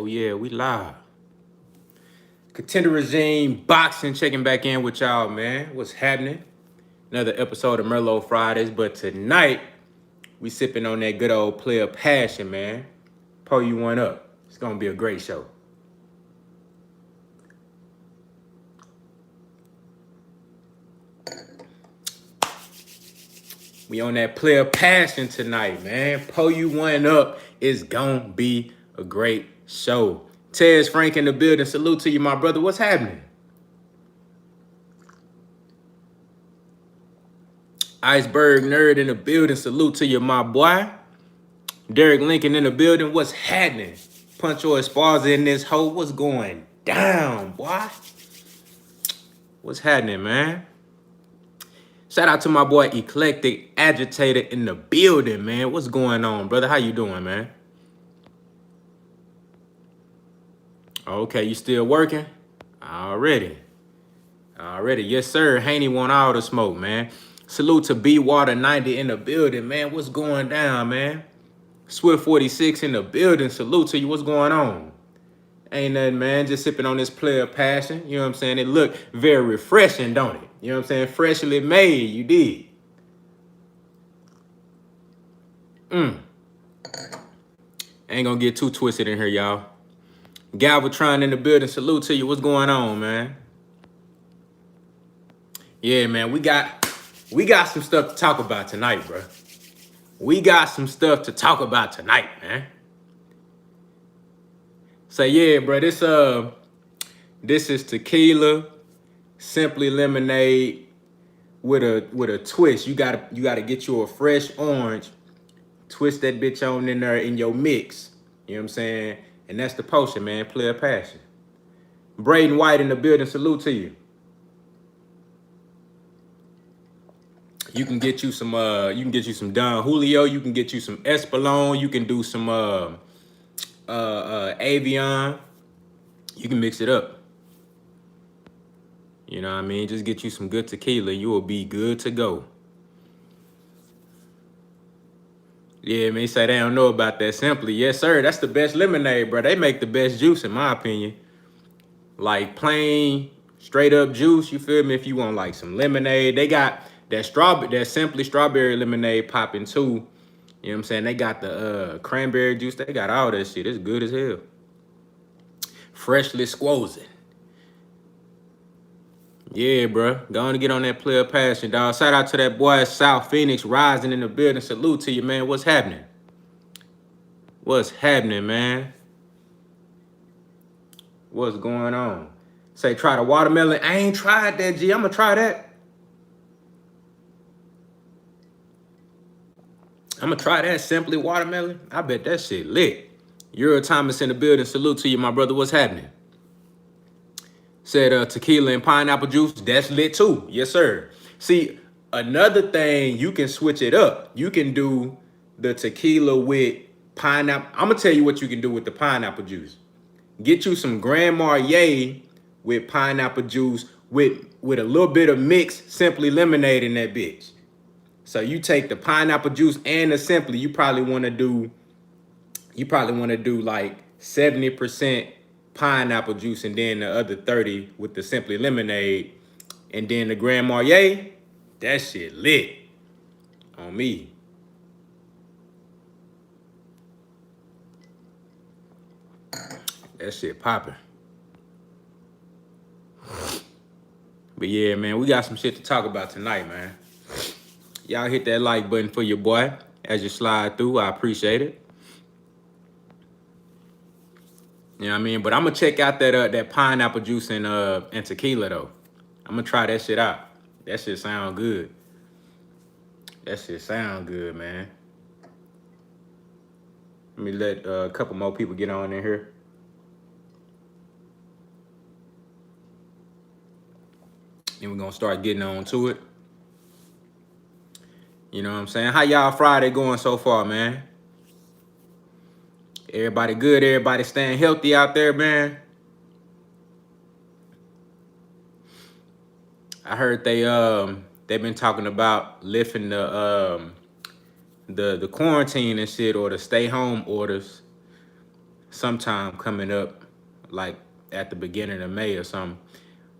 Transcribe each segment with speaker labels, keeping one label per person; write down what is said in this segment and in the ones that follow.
Speaker 1: Oh yeah, we live. Contender Regime Boxing checking back in with y'all, man. What's happening? Another episode of Merlot Fridays, but tonight we sipping on that good old player passion, man. Pull you one up. It's gonna be a great show. We on that player passion tonight, man. Pull you one up. It's gonna be a great show. Tez Frank in the building. Salute to you, my brother. What's happening? Iceberg Nerd in the building. Salute to you, my boy. Derek Lincoln in the building. What's happening? Puncho Esparza in this hole. What's going down, boy? What's happening, man? Shout out to my boy Eclectic Agitator in the building, man. What's going on, brother? How you doing, man? Okay, you still working? Already. Yes, sir. Haney want all the smoke, man. Salute to B Water 90 in the building, man. What's going down, man? Swift 46 in the building. Salute to you. What's going on? Ain't nothing, man. Just sipping on this player passion. You know what I'm saying? It look very refreshing, don't it? You know what I'm saying? Freshly made. You did. Ain't gonna get too twisted in here, y'all. Galvatron in the building. Salute to you. What's going on, man? Yeah, man. We got some stuff to talk about tonight, bro. We got some stuff to talk about tonight, man. So yeah, bro, this is tequila, simply lemonade with a twist. You gotta get you a fresh orange, twist that bitch on in there in your mix. You know what I'm saying? And that's the potion, man. Player passion. Braden White in the building. Salute to you. You can get you some Don Julio. You can get you some Espolon. You can do some Avion. You can mix it up. You know what I mean? Just get you some good tequila. You will be good to go. Yeah, man, say they don't know about that Simply. Yes, sir. That's the best lemonade, bro. They make the best juice, in my opinion. Like plain, straight up juice, you feel me? If you want like some lemonade, they got that Simply strawberry lemonade popping too. You know what I'm saying? They got the cranberry juice. They got all that shit. It's good as hell. Freshly squozen. Yeah, bro. Going to get on that player passion, dog. Shout out to that boy South Phoenix rising in the building. Salute to you, man. What's happening? What's happening, man? What's going on? Say try the watermelon. I ain't tried that, G. I'm going to try that. I'm going to try that Simply watermelon. I bet that shit lit. Euro Thomas in the building. Salute to you, my brother. What's happening? Said tequila and pineapple juice. That's lit too. Yes, sir. See, another thing, you can switch it up. You can do the tequila with pineapple. I'm going to tell you what you can do with the pineapple juice. Get you some Grand Marnier with pineapple juice with a little bit of mixed Simply lemonade in that bitch. So you take the pineapple juice and the Simply, you probably want to do like 70% pineapple juice and then the other 30 with the Simply lemonade. And then the Grand Marnier, that shit lit on me. That shit popping. But yeah, man, we got some shit to talk about tonight, man. Y'all hit that like button for your boy as you slide through. I appreciate it. You know what I mean? But I'm gonna check out that pineapple juice and tequila though. I'm gonna try that shit out. That shit sound good. That shit sound good, man. Let me let a couple more people get on in here. Then we're gonna start getting on to it. You know what I'm saying? How y'all Friday going so far, man? Everybody good? Everybody staying healthy out there, man? I heard they've been talking about lifting the quarantine and shit or the stay home orders. sometime coming up, like at the beginning of May or something.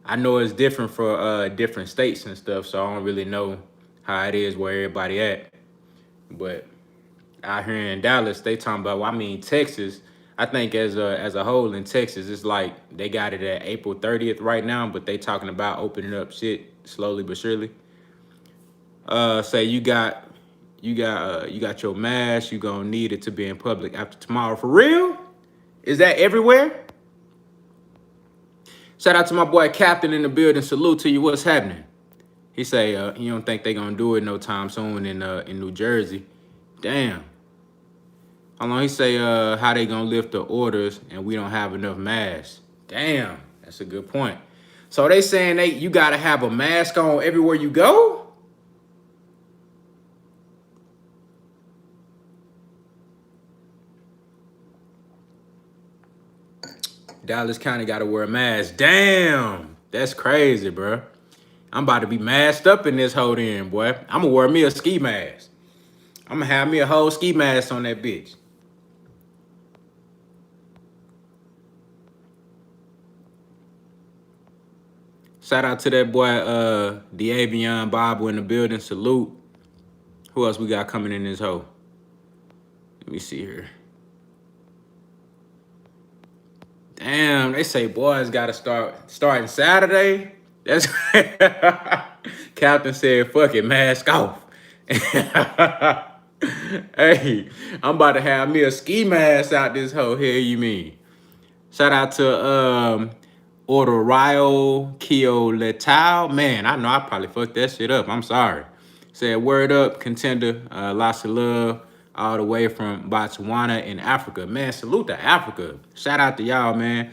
Speaker 1: I know it's different for different states and stuff, so I don't really know how it is where everybody at. But out here in Dallas, they talking about. Well, I mean Texas. I think as a whole in Texas, it's like they got it at April 30th right now, but they talking about opening up shit slowly but surely. Say you got your mask. You gonna need it to be in public after tomorrow. For real? Is that everywhere? Shout out to my boy Captain in the building. Salute to you. What's happening? He say he don't think they gonna do it no time soon in New Jersey. Damn. How long he say how they gonna lift the orders and we don't have enough masks? Damn, that's a good point. So they saying you gotta have a mask on everywhere you go? Dallas County gotta wear a mask. Damn, that's crazy, bro. I'm about to be masked up in this whole then, boy. I'm gonna wear me a ski mask. I'm gonna have me a whole ski mask on that bitch. Shout out to that boy, D'Avion Bible in the building. Salute. Who else we got coming in this hole? Let me see here. Damn, they say boys gotta starting Saturday. That's Captain said, fuck it, mask off. Hey, I'm about to have me a ski mask out this hole here, you mean? Shout out to Odorayo Kioletao. Man, I know I probably fucked that shit up. I'm sorry. Said word up, contender, lots of love all the way from Botswana in Africa. Man, salute to Africa. Shout out to y'all, man.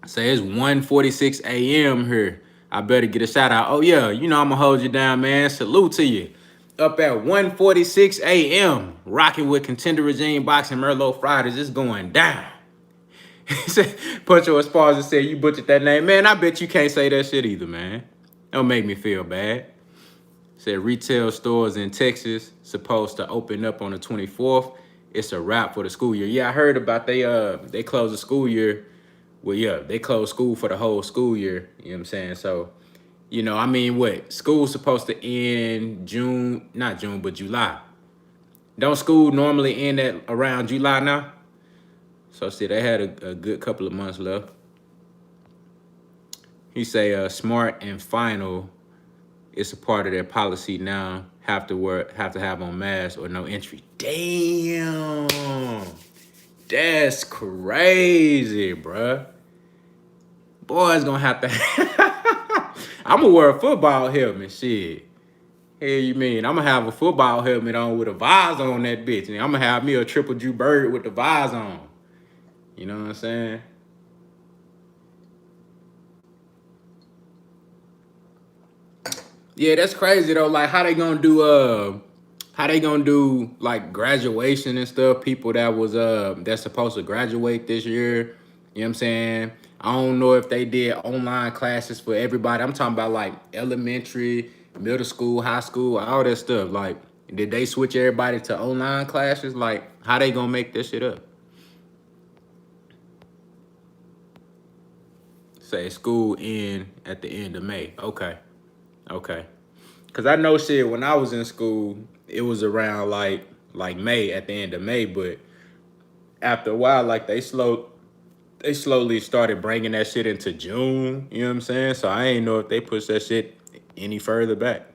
Speaker 1: Say it's 1:46 a.m. here. I better get a shout out. Oh yeah, you know I'm gonna hold you down, man. Salute to you. Up at 1:46 a.m. Rocking with Contender Regime Boxing Merlot Fridays. It's going down. He said, put your spars and said you butchered that name. Man, I bet you can't say that shit either, man. Don't make me feel bad. Said retail stores in Texas supposed to open up on the 24th. It's a wrap for the school year. Yeah, I heard about they closed the school year. Well, yeah, they closed school for the whole school year. You know what I'm saying? So, I mean, what? School's supposed to end June, not June, but July. Don't school normally end at around July now? So, see, they had a good couple of months left. He say smart and final. It's a part of their policy now. Have to have on masks or no entry. Damn, that's crazy, bruh. Boy's gonna have to. I'm gonna wear a football helmet. Shit. Hell, you mean I'm gonna have a football helmet on with a visor on that bitch, and I'm gonna have me a triple Drew Bird with the visor on. You know what I'm saying? Yeah, that's crazy though. Like how they gonna do like graduation and stuff, people that was that's supposed to graduate this year. You know what I'm saying? I don't know if they did online classes for everybody. I'm talking about like elementary, middle school, high school, all that stuff. Like, did they switch everybody to online classes? Like, how they gonna make this shit up? Say school end at the end of May. Okay. Okay. Cause I know shit when I was in school, it was around like May at the end of May, but after a while, like they slowly started bringing that shit into June. You know what I'm saying? So I ain't know if they pushed that shit any further back.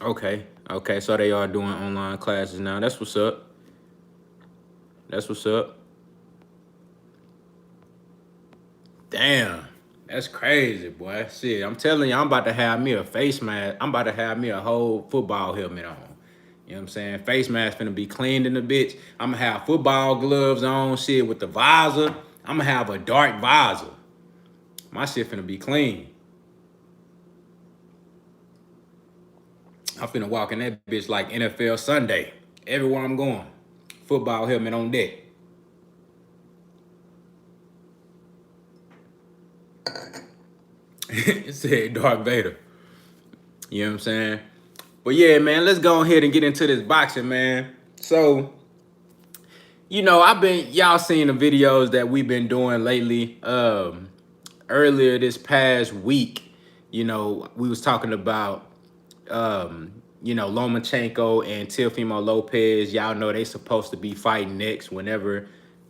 Speaker 1: Okay, okay. So they are doing online classes now. That's what's up. That's what's up. Damn. That's crazy, boy. Shit, I'm telling you, I'm about to have me a face mask. I'm about to have me a whole football helmet on. You know what I'm saying? Face mask finna be cleaned in the bitch. I'm gonna have football gloves on, shit, with the visor. I'm gonna have a dark visor. My shit finna be clean. I'm finna walk in that bitch like NFL Sunday. Everywhere I'm going. Football helmet on deck. It said Dark Vader. You know what I'm saying? But yeah, man, let's go ahead and get into this boxing, man. So, y'all seen the videos that we've been doing lately. Earlier this past week, we was talking about Lomachenko and Teofimo Lopez. Y'all know they supposed to be fighting next whenever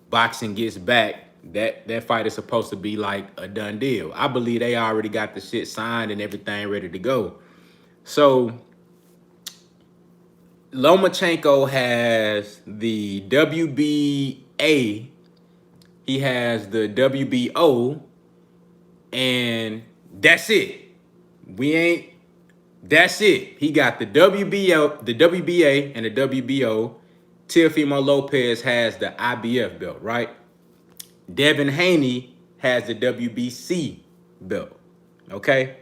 Speaker 1: boxing gets back. That fight is supposed to be like a done deal. I believe they already got the shit signed and everything ready to go. So Lomachenko has the WBA, he has the WBO, and that's it. That's it. He got the WBA, and the WBO. Teofimo Lopez has the IBF belt, right? Devin Haney has the WBC belt, okay?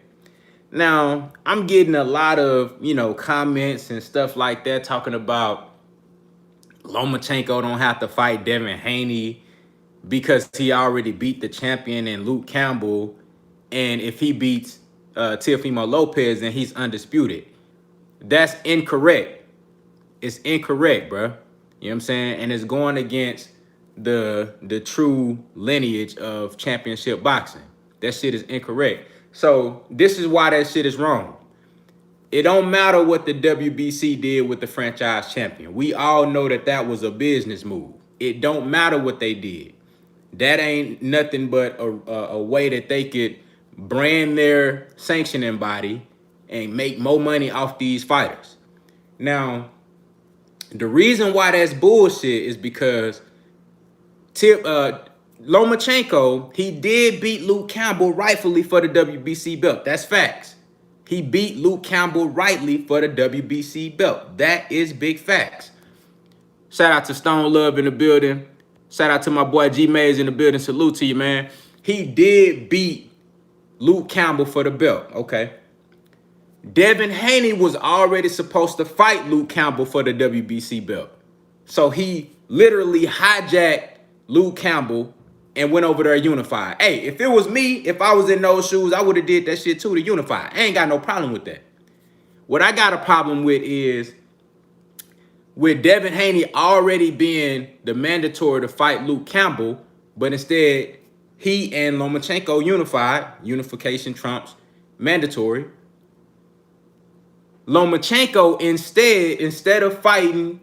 Speaker 1: Now, I'm getting a lot of, comments and stuff like that talking about Lomachenko don't have to fight Devin Haney because he already beat the champion and Luke Campbell. And if he beats Teofimo Lopez, then he's undisputed. That's incorrect. It's incorrect, bro. You know what I'm saying? And it's going against the true lineage of championship boxing. That shit is incorrect. So this is why that shit is wrong. It don't matter what the WBC did with the franchise champion. We all know that was a business move. It don't matter what they did. That ain't nothing but a way that they could brand their sanctioning body and make more money off these fighters. Now, the reason why that's bullshit is because Lomachenko, he did beat Luke Campbell rightfully for the WBC belt. That's facts. He beat Luke Campbell rightly for the WBC belt. That is big facts. Shout out to Stone Love in the building. Shout out to my boy G Mays in the building. Salute to you, man. He did beat Luke Campbell for the belt. Okay. Devin Haney was already supposed to fight Luke Campbell for the WBC belt. So he literally hijacked Luke Campbell and went over there unified. Hey, if it was me, if I was in those shoes, I would have did that shit too to unify. I ain't got no problem with that. What I got a problem with is with Devin Haney already being the mandatory to fight Luke Campbell, but instead he and Lomachenko unified. Unification trumps mandatory. Lomachenko instead of fighting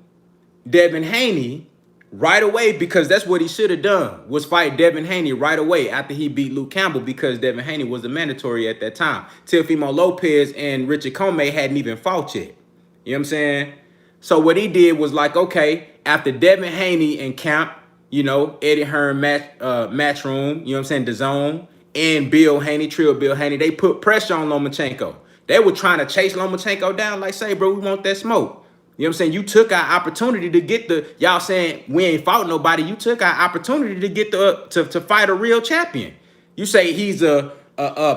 Speaker 1: Devin Haney right away, because that's what he should have done, was fight Devin Haney right away after he beat Luke Campbell, because Devin Haney was the mandatory at that time. Teofimo Lopez and Richard Comey hadn't even fought yet. You know what I'm saying? So what he did was like, okay, after Devin Haney and Camp, Eddie Hearn Matchroom, you know what I'm saying, DAZN, and Bill Haney, Trio Bill Haney, they put pressure on Lomachenko. They were trying to chase Lomachenko down like, say, bro, we want that smoke. You know what I'm saying? You took our opportunity to get y'all saying we ain't fought nobody. You took our opportunity to get to fight a real champion. You say he's a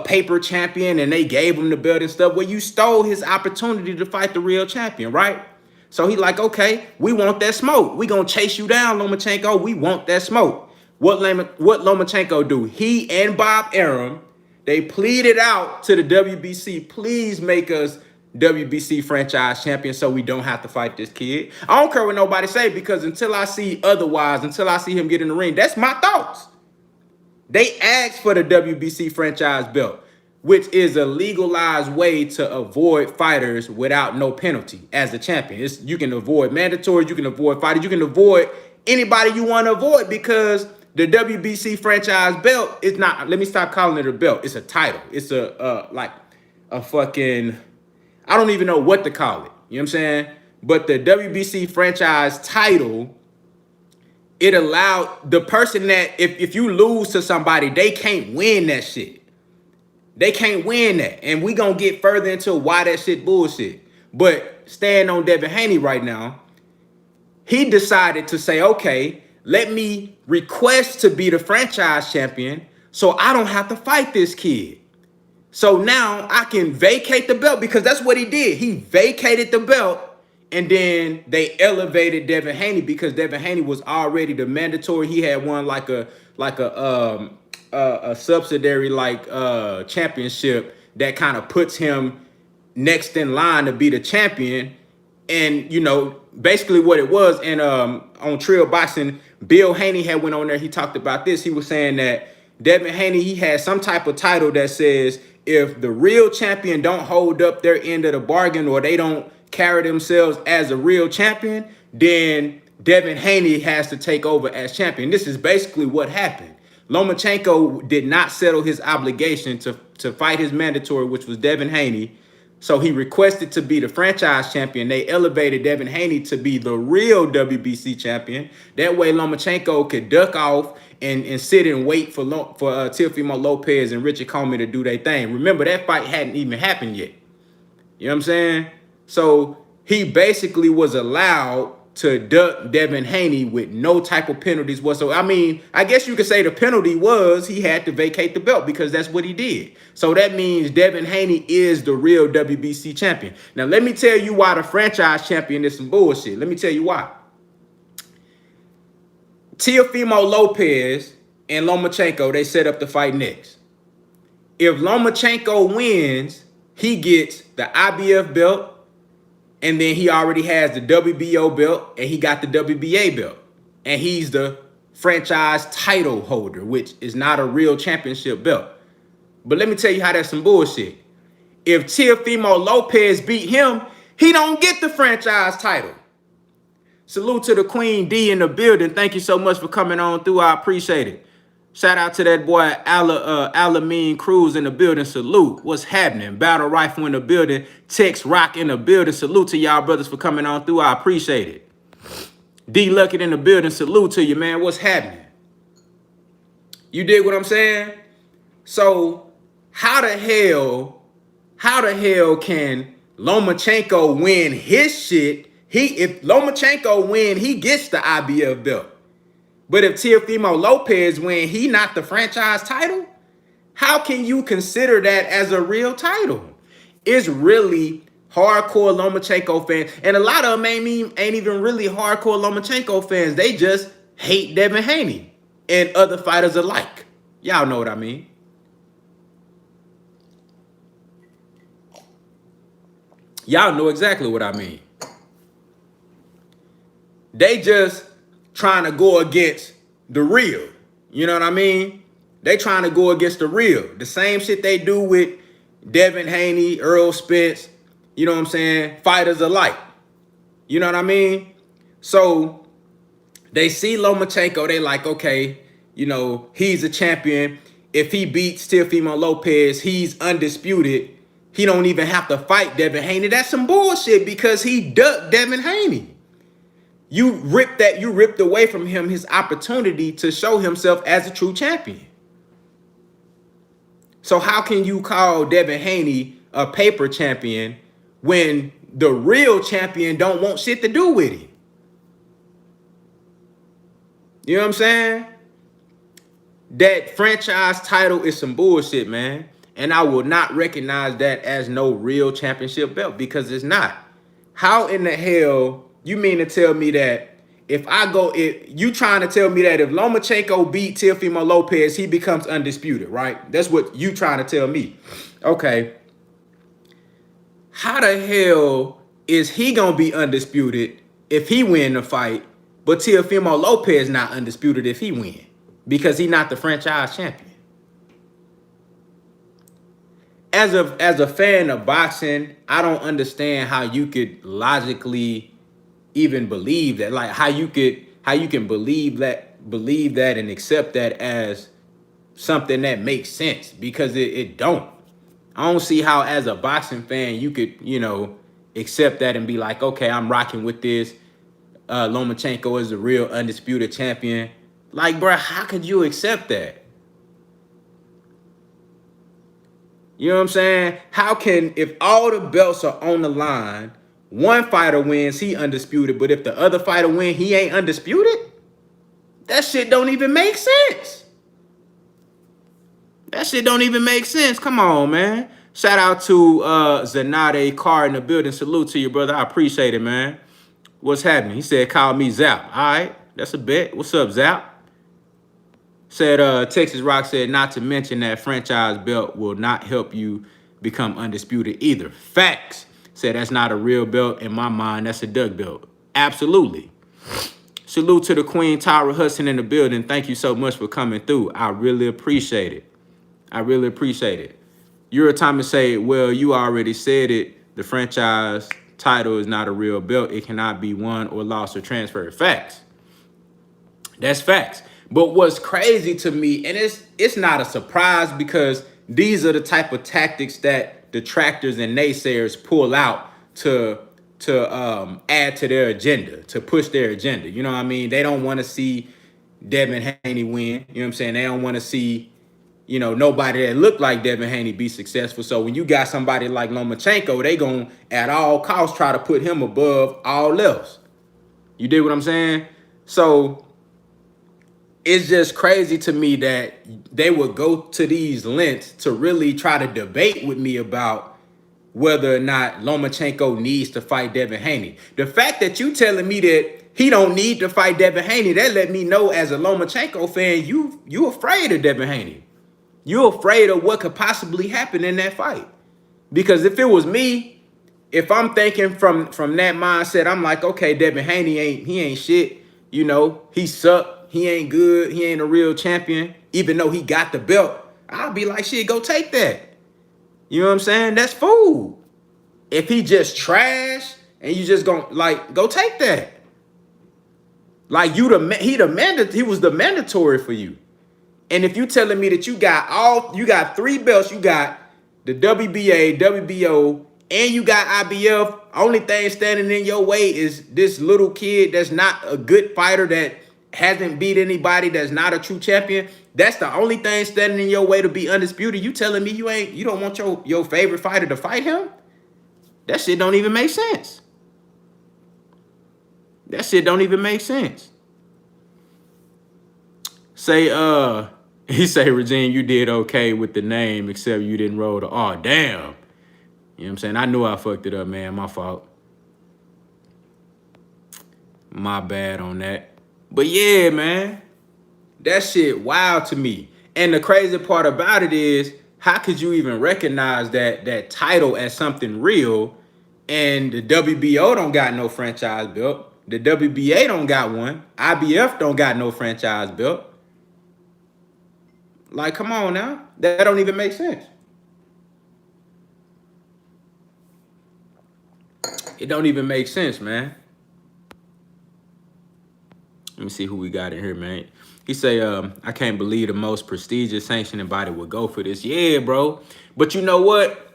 Speaker 1: paper champion and they gave him the belt and stuff. Well, you stole his opportunity to fight the real champion, right? So he like, okay, we want that smoke. We gonna chase you down, Lomachenko. We want that smoke. What Lomachenko do? He and Bob Arum, they pleaded out to the WBC, please make us WBC franchise champion so we don't have to fight this kid. I don't care what nobody say, because until I see otherwise, until I see him get in the ring, that's my thoughts. They asked for the WBC franchise belt, which is a legalized way to avoid fighters without no penalty as a champion. You can avoid mandatories, you can avoid fighters, you can avoid anybody you want to avoid, because the WBC franchise belt is not, let me stop calling it a belt. It's a title. It's like a fucking, I don't even know what to call it. You know what I'm saying? But the WBC franchise title, it allowed the person that if you lose to somebody, they can't win that shit. They can't win that. And we gonna get further into why that shit bullshit. But staying on Devin Haney right now, he decided to say, okay, let me request to be the franchise champion so I don't have to fight this kid. So now I can vacate the belt, because that's what he did. He vacated the belt, and then they elevated Devin Haney because Devin Haney was already the mandatory. He had won like a subsidiary championship that kind of puts him next in line to be the champion. And basically what it was, and on Trill Boxing, Bill Haney had went on there. He talked about this. He was saying that Devin Haney, he had some type of title that says if the real champion don't hold up their end of the bargain or they don't carry themselves as a real champion, then Devin Haney has to take over as champion. This is basically what happened. Lomachenko did not settle his obligation to fight his mandatory, which was Devin Haney. So he requested to be the franchise champion. They elevated Devin Haney to be the real WBC champion. That way Lomachenko could duck off and sit and wait for Teofimo Lopez and Richard Coleman to do their thing. Remember, that fight hadn't even happened yet. You know what I'm saying? So he basically was allowed to duck Devin Haney with no type of penalties whatsoever. I mean, I guess you could say the penalty was he had to vacate the belt because that's what he did. So that means Devin Haney is the real WBC champion. Now, let me tell you why the franchise champion is some bullshit. Let me tell you why. Teofimo Lopez and Lomachenko, they set up the fight next. If Lomachenko wins, he gets the IBF belt, and then he already has the WBO belt, and he got the WBA belt. And he's the franchise title holder, which is not a real championship belt. But let me tell you how that's some bullshit. If Teofimo Lopez beat him, he don't get the franchise title. Salute to the Queen D in the building. Thank you so much for coming on through. I appreciate it. Shout out to that boy Alameen Cruz in the building. Salute. What's happening? Battle Rifle in the building. Tex Rock in the building. Salute to y'all brothers for coming on through. I appreciate it. D Luckett in the building. Salute to you, man. What's happening? You dig what I'm saying? So how the hell can Lomachenko win his shit? If Lomachenko win, he gets the IBF belt. But if Teofimo Lopez win, he not the franchise title? How can you consider that as a real title? It's really hardcore Lomachenko fans. And a lot of them ain't even really hardcore Lomachenko fans. They just hate Devin Haney and other fighters alike. Y'all know what I mean. Y'all know exactly what I mean. They just trying to go against the real. You know what I mean? They trying to go against the real. The same shit they do with Devin Haney, Earl Spence, you know what I'm saying? Fighters alike. You know what I mean? So they see Lomachenko, they like, okay, you know, he's a champion. If he beats Teofimo Lopez, he's undisputed. He don't even have to fight Devin Haney. That's some bullshit because he ducked Devin Haney. You ripped away from him his opportunity to show himself as a true champion. So how can you call Devin Haney a paper champion when the real champion don't want shit to do with him? You know what I'm saying? That franchise title is some bullshit, man. And I will not recognize that as no real championship belt because it's not. How in the hell you mean to tell me that if you trying to tell me that if Lomachenko beat Teofimo Lopez, he becomes undisputed, right? That's what you trying to tell me. Okay. How the hell is he going to be undisputed if he win the fight, but Teofimo Lopez not undisputed if he win? Because he not the franchise champion. As a fan of boxing, I don't understand how you could logically even believe that. Like how you can believe that and accept that as something that makes sense, because it don't. I don't see how as a boxing fan you could, you know, accept that and be like, okay, I'm rocking with this. Lomachenko is the real undisputed champion. Like, bro, how could you accept that? You know what I'm saying? How can, if all the belts are on the line, one fighter wins, he undisputed, but if the other fighter wins, he ain't undisputed? That shit don't even make sense. That shit don't even make sense. Come on, man. Shout out to Zanade Carr in the building. Salute to you, brother. I appreciate it, man. What's happening? He said, call me Zap. All right, that's a bet. What's up, Zap? Said Texas Rock said, not to mention that franchise belt will not help you become undisputed either. Facts. Said that's not a real belt in my mind. That's a duck belt. Absolutely. Salute to the Queen, Tyra Hudson, in the building. Thank you so much for coming through. I really appreciate it. I really appreciate it. You're a time to say, well, you already said it. The franchise title is not a real belt. It cannot be won or lost or transferred. Facts. That's facts. But what's crazy to me, and it's not a surprise because these are the type of tactics that detractors and naysayers pull out to add to their agenda, to push their agenda. You know what I mean? They don't want to see Devin Haney win. You know what I'm saying? They don't want to see, you know, nobody that look like Devin Haney be successful. So when you got somebody like Lomachenko, they gonna at all costs try to put him above all else. You dig what I'm saying? So it's just crazy to me that they would go to these lengths to really try to debate with me about whether or not Lomachenko needs to fight Devin Haney. The fact that you telling me that he don't need to fight Devin Haney, that let me know as a Lomachenko fan, you afraid of Devin Haney. You're afraid of what could possibly happen in that fight. Because if it was me, if I'm thinking from that mindset, I'm like, okay, Devin Haney ain't shit. You know, he sucked. He ain't good. He ain't a real champion. Even though he got the belt, I'll be like, shit, go take that. You know what I'm saying? That's food. If he just trash and you just gonna like go take that. Like he was the mandatory for you. And if you telling me that you got 3 belts, you got the WBA, WBO, and you got IBF, only thing standing in your way is this little kid that's not a good fighter, that hasn't beat anybody, that's not a true champion. That's the only thing standing in your way to be undisputed. You telling me you don't want your favorite fighter to fight him? That shit don't even make sense. That shit don't even make sense. Say, he say, Regine, you did okay with the name, except you didn't roll the R. Damn. You know what I'm saying? I knew I fucked it up, man. My fault. My bad on that. But yeah, man. That shit wild to me. And the crazy part about it is, how could you even recognize that title as something real? And the WBO don't got no franchise belt. The WBA don't got one. IBF don't got no franchise belt. Like, come on now. That don't even make sense. It don't even make sense, man. Let me see who we got in here, man. He say, I can't believe the most prestigious sanctioning body would go for this. Yeah, bro. But you know what?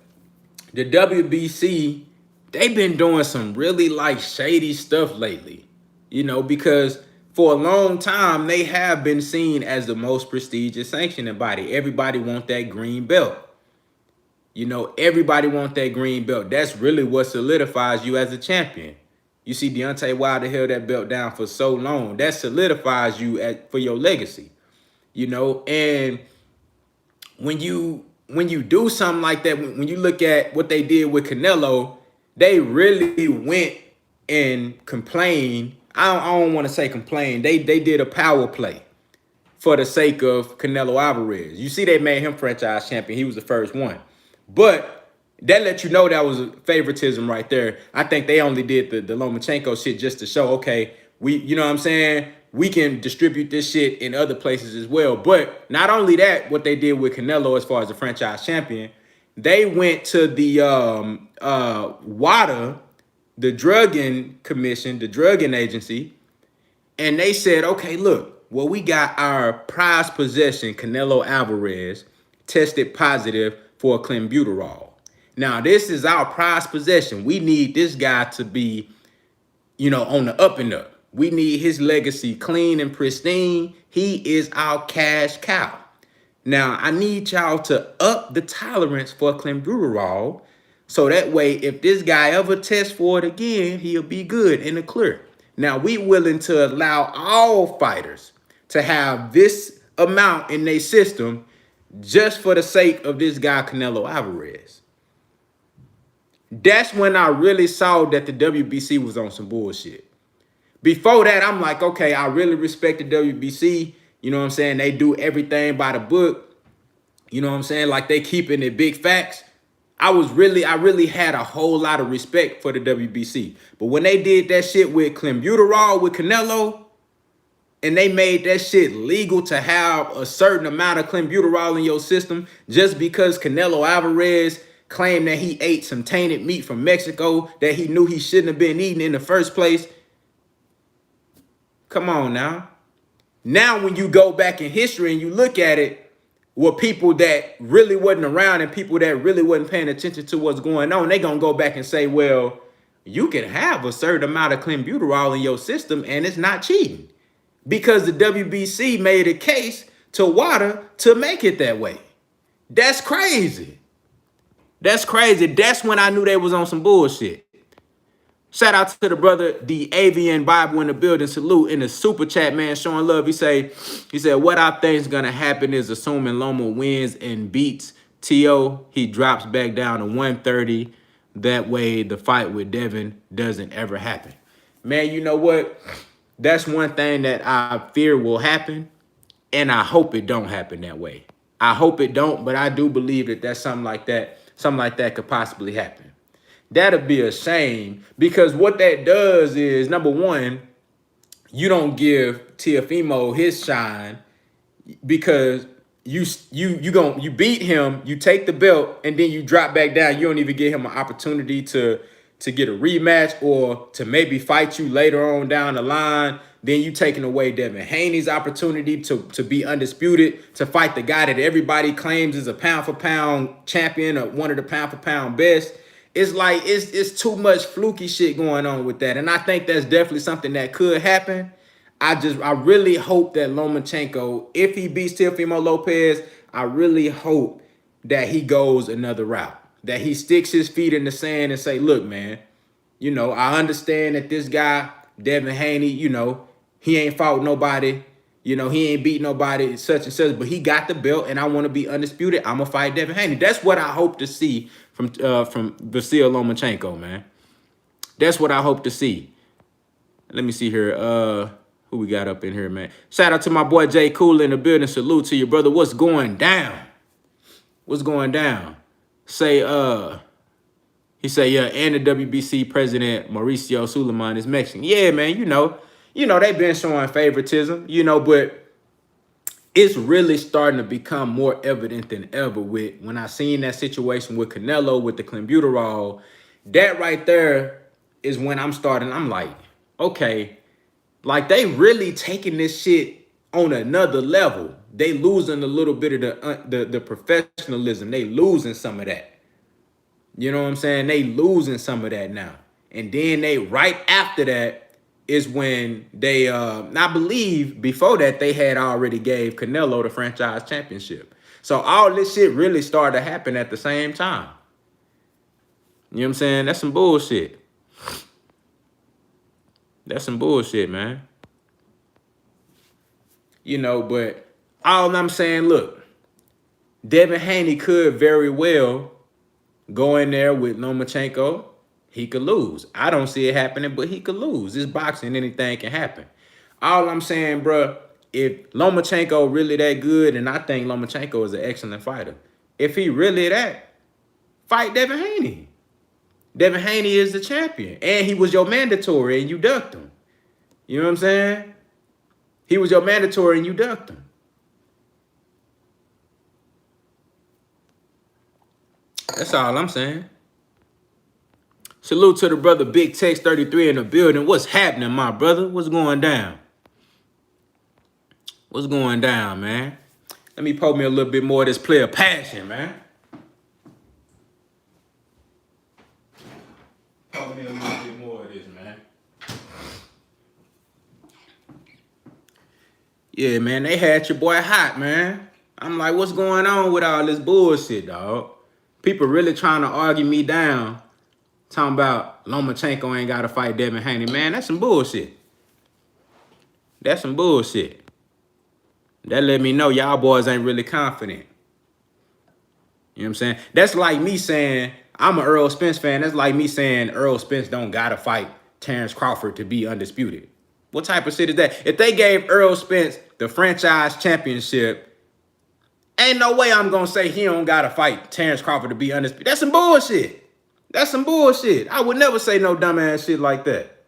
Speaker 1: The WBC, they've been doing some really like shady stuff lately. You know, because for a long time, they have been seen as the most prestigious sanctioning body. Everybody want that green belt. You know, everybody want that green belt. That's really what solidifies you as a champion. You see Deontay Wilder held that belt down for so long. That solidifies you for your legacy. You know, and when you do something like that, when you look at what they did with Canelo, they really went and complained. I don't want to say complain. They did a power play for the sake of Canelo Alvarez. You see, they made him franchise champion. He was the first one. But that let you know that was a favoritism right there. I think they only did the Lomachenko shit just to show, okay, you know what I'm saying? We can distribute this shit in other places as well. But not only that, what they did with Canelo as far as the franchise champion, they went to the WADA, the drugging commission, the drugging agency, and they said, okay, look, well, we got our prized possession, Canelo Alvarez, tested positive for clenbuterol. Now, this is our prized possession. We need this guy to be, you know, on the up and up. We need his legacy clean and pristine. He is our cash cow. Now, I need y'all to up the tolerance for clenbuterol, so that way, if this guy ever tests for it again, he'll be good in the clear. Now, we willing to allow all fighters to have this amount in their system just for the sake of this guy, Canelo Alvarez. That's when I really saw that the WBC was on some bullshit. Before that, I'm like, okay, I really respect the WBC. You know what I'm saying? They do everything by the book. You know what I'm saying? Like, they keeping it big facts. I really had a whole lot of respect for the WBC. But when they did that shit with clenbuterol with Canelo, and they made that shit legal to have a certain amount of clenbuterol in your system just because Canelo Alvarez claimed that he ate some tainted meat from Mexico that he knew he shouldn't have been eating in the first place. Come on now. Now, when you go back in history and you look at it, with people that really wasn't around and people that really wasn't paying attention to what's going on, they gonna go back and say, well, you can have a certain amount of clenbuterol in your system and it's not cheating because the WBC made a case to WADA to make it that way. That's crazy. That's crazy. That's when I knew they was on some bullshit. Shout out to the brother, the Avian Bible in the building. Salute in the super chat, man, showing love. He said, what I think is going to happen is assuming Loma wins and beats T.O., he drops back down to 130. That way the fight with Devin doesn't ever happen. Man, you know what? That's one thing that I fear will happen, and I hope it don't happen that way. I hope it don't, but I do believe that that's something like that could possibly happen. That'll be a shame because what that does is, number one, you don't give Teofimo his shine because you beat him, you take the belt, and then you drop back down. You don't even give him an opportunity to get a rematch or to maybe fight you later on down the line. Then you taking away Devin Haney's opportunity to be undisputed, to fight the guy that everybody claims is a pound-for-pound champion or one of the pound-for-pound best. It's like it's too much fluky shit going on with that. And I think that's definitely something that could happen. I really hope that Lomachenko, if he beats Teofimo Lopez, I really hope that he goes another route. That he sticks his feet in the sand and say, look, man, you know, I understand that this guy, Devin Haney, you know, he ain't fought nobody. You know, he ain't beat nobody, such and such, but he got the belt, and I want to be undisputed. I'm going to fight Devin Haney. That's what I hope to see from Vasil Lomachenko, man. That's what I hope to see. Let me see here. Who we got up in here, man? Shout out to my boy Jay Cool in the building. Salute to your brother. What's going down? What's going down? Say, he say, yeah, and the WBC president, Mauricio Suleiman, is Mexican. Yeah, man, you know, they've been showing favoritism, you know, but it's really starting to become more evident than ever with when I seen that situation with Canelo with the clenbuterol. That right there is when I'm like, okay, like they really taking this shit on another level. They losing a little bit of the professionalism. They losing some of that. You know what I'm saying? They losing some of that now. And then they right after that is when they, I believe before that they had already gave Canelo the franchise championship. So all this shit really started to happen at the same time. You know what I'm saying? That's some bullshit. That's some bullshit, man. You know, but all I'm saying, look, Devin Haney could very well go in there with Lomachenko. He could lose. I don't see it happening, but he could lose. It's boxing. Anything can happen. All I'm saying, bro, if Lomachenko really that good, and I think Lomachenko is an excellent fighter, if he really that, fight Devin Haney. Devin Haney is the champion, and he was your mandatory, and you ducked him. You know what I'm saying? He was your mandatory, and you ducked him. That's all I'm saying. Salute to the brother Big Tex 33 in the building. What's happening, my brother? What's going down? What's going down, man? Let me pour me a little bit more of this player passion, man. Pour me a little bit more of this, man. Yeah, man, they had your boy hot, man. I'm like, what's going on with all this bullshit, dog? People really trying to argue me down. Talking about Lomachenko ain't got to fight Devin Haney. Man, that's some bullshit. That's some bullshit. That let me know y'all boys ain't really confident. You know what I'm saying? That's like me saying, I'm an Earl Spence fan. That's like me saying Earl Spence don't got to fight Terrence Crawford to be undisputed. What type of shit is that? If they gave Earl Spence the franchise championship, ain't no way I'm going to say he don't got to fight Terrence Crawford to be undisputed. That's some bullshit. That's some bullshit. I would never say no dumbass shit like that.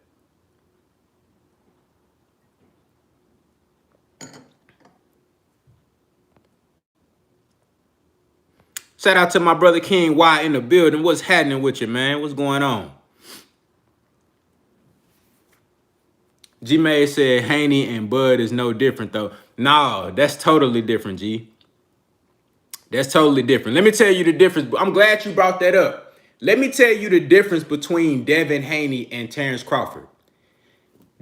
Speaker 1: Shout out to my brother King Y in the building. What's happening with you, man? What's going on? G-May said Haney and Bud is no different, though. No, that's totally different, G. That's totally different. Let me tell you the difference. I'm glad you brought that up. Let me tell you the difference between Devin Haney and Terrence Crawford.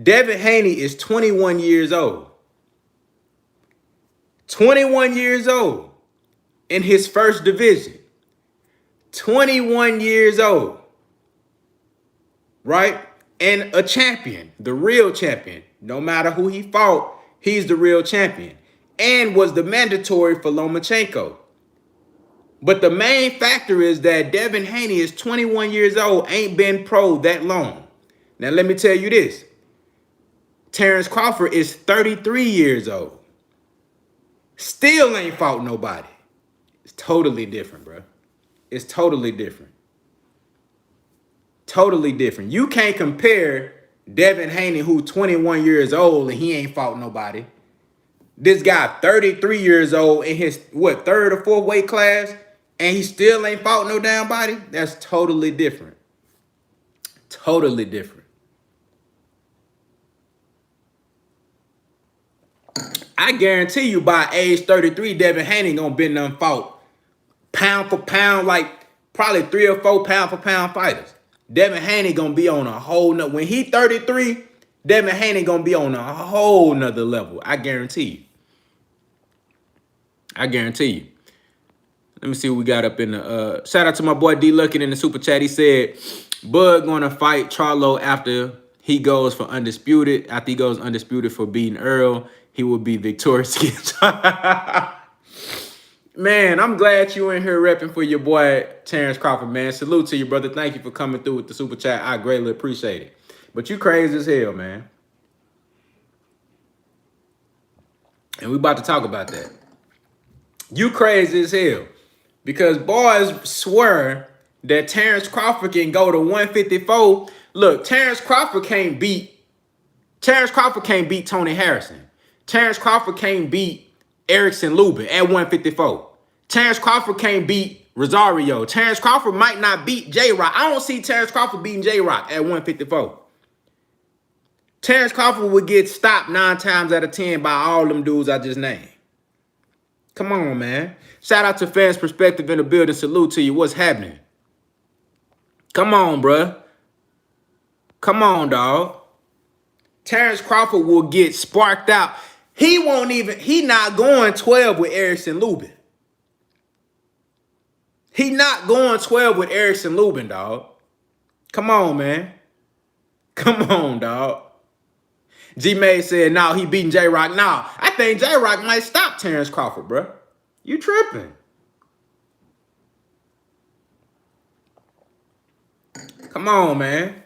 Speaker 1: Devin Haney is 21 years old. 21 years old in his first division. 21 years old. Right? And a champion, the real champion. No matter who he fought, he's the real champion. And was the mandatory for Lomachenko. But the main factor is that Devin Haney is 21 years old, ain't been pro that long. Now, let me tell you this. Terrence Crawford is 33 years old. Still ain't fought nobody. It's totally different, bro. It's totally different. Totally different. You can't compare Devin Haney, who's 21 years old and he ain't fought nobody. This guy, 33 years old in his, third or fourth weight class, and he still ain't fought no damn body? That's totally different. Totally different. I guarantee you by age 33, Devin Haney gonna be none fought. Pound for pound, like probably 3 or 4 pound for pound fighters. Devin Haney gonna be on a whole nother, when he 33, Devin Haney gonna be on a whole nother level. I guarantee you. I guarantee you. Let me see what we got up in the shout out to my boy D Luckin in the super chat. He said Bud gonna fight Charlo after he goes for undisputed. After he goes undisputed for beating Earl, he will be victorious against. Man, I'm glad you in here repping for your boy Terrence Crawford, man. Salute to you, brother. Thank you for coming through with the super chat. I greatly appreciate it. But you crazy as hell, man. And we about to talk about that. You crazy as hell. Because boys swear that Terrence Crawford can go to 154. Look, Terrence Crawford can't beat Tony Harrison. Terrence Crawford can't beat Erickson Lubin at 154. Terrence Crawford can't beat Rosario. Terrence Crawford might not beat J-Rock. I don't see Terrence Crawford beating J-Rock at 154. Terrence Crawford would get stopped 9 times out of 10 by all them dudes I just named. Come on, man. Shout out to Fans Perspective in the building. Salute to you. What's happening? Come on, bruh. Come on, dog. Terrence Crawford will get sparked out. He not going 12 with Erickson Lubin. He not going 12 with Erickson Lubin, dog. Come on, man. Come on, dog. G-May said, no, he beating J-Rock. No, I think J-Rock might stop Terrence Crawford, bro. You tripping. Come on, man.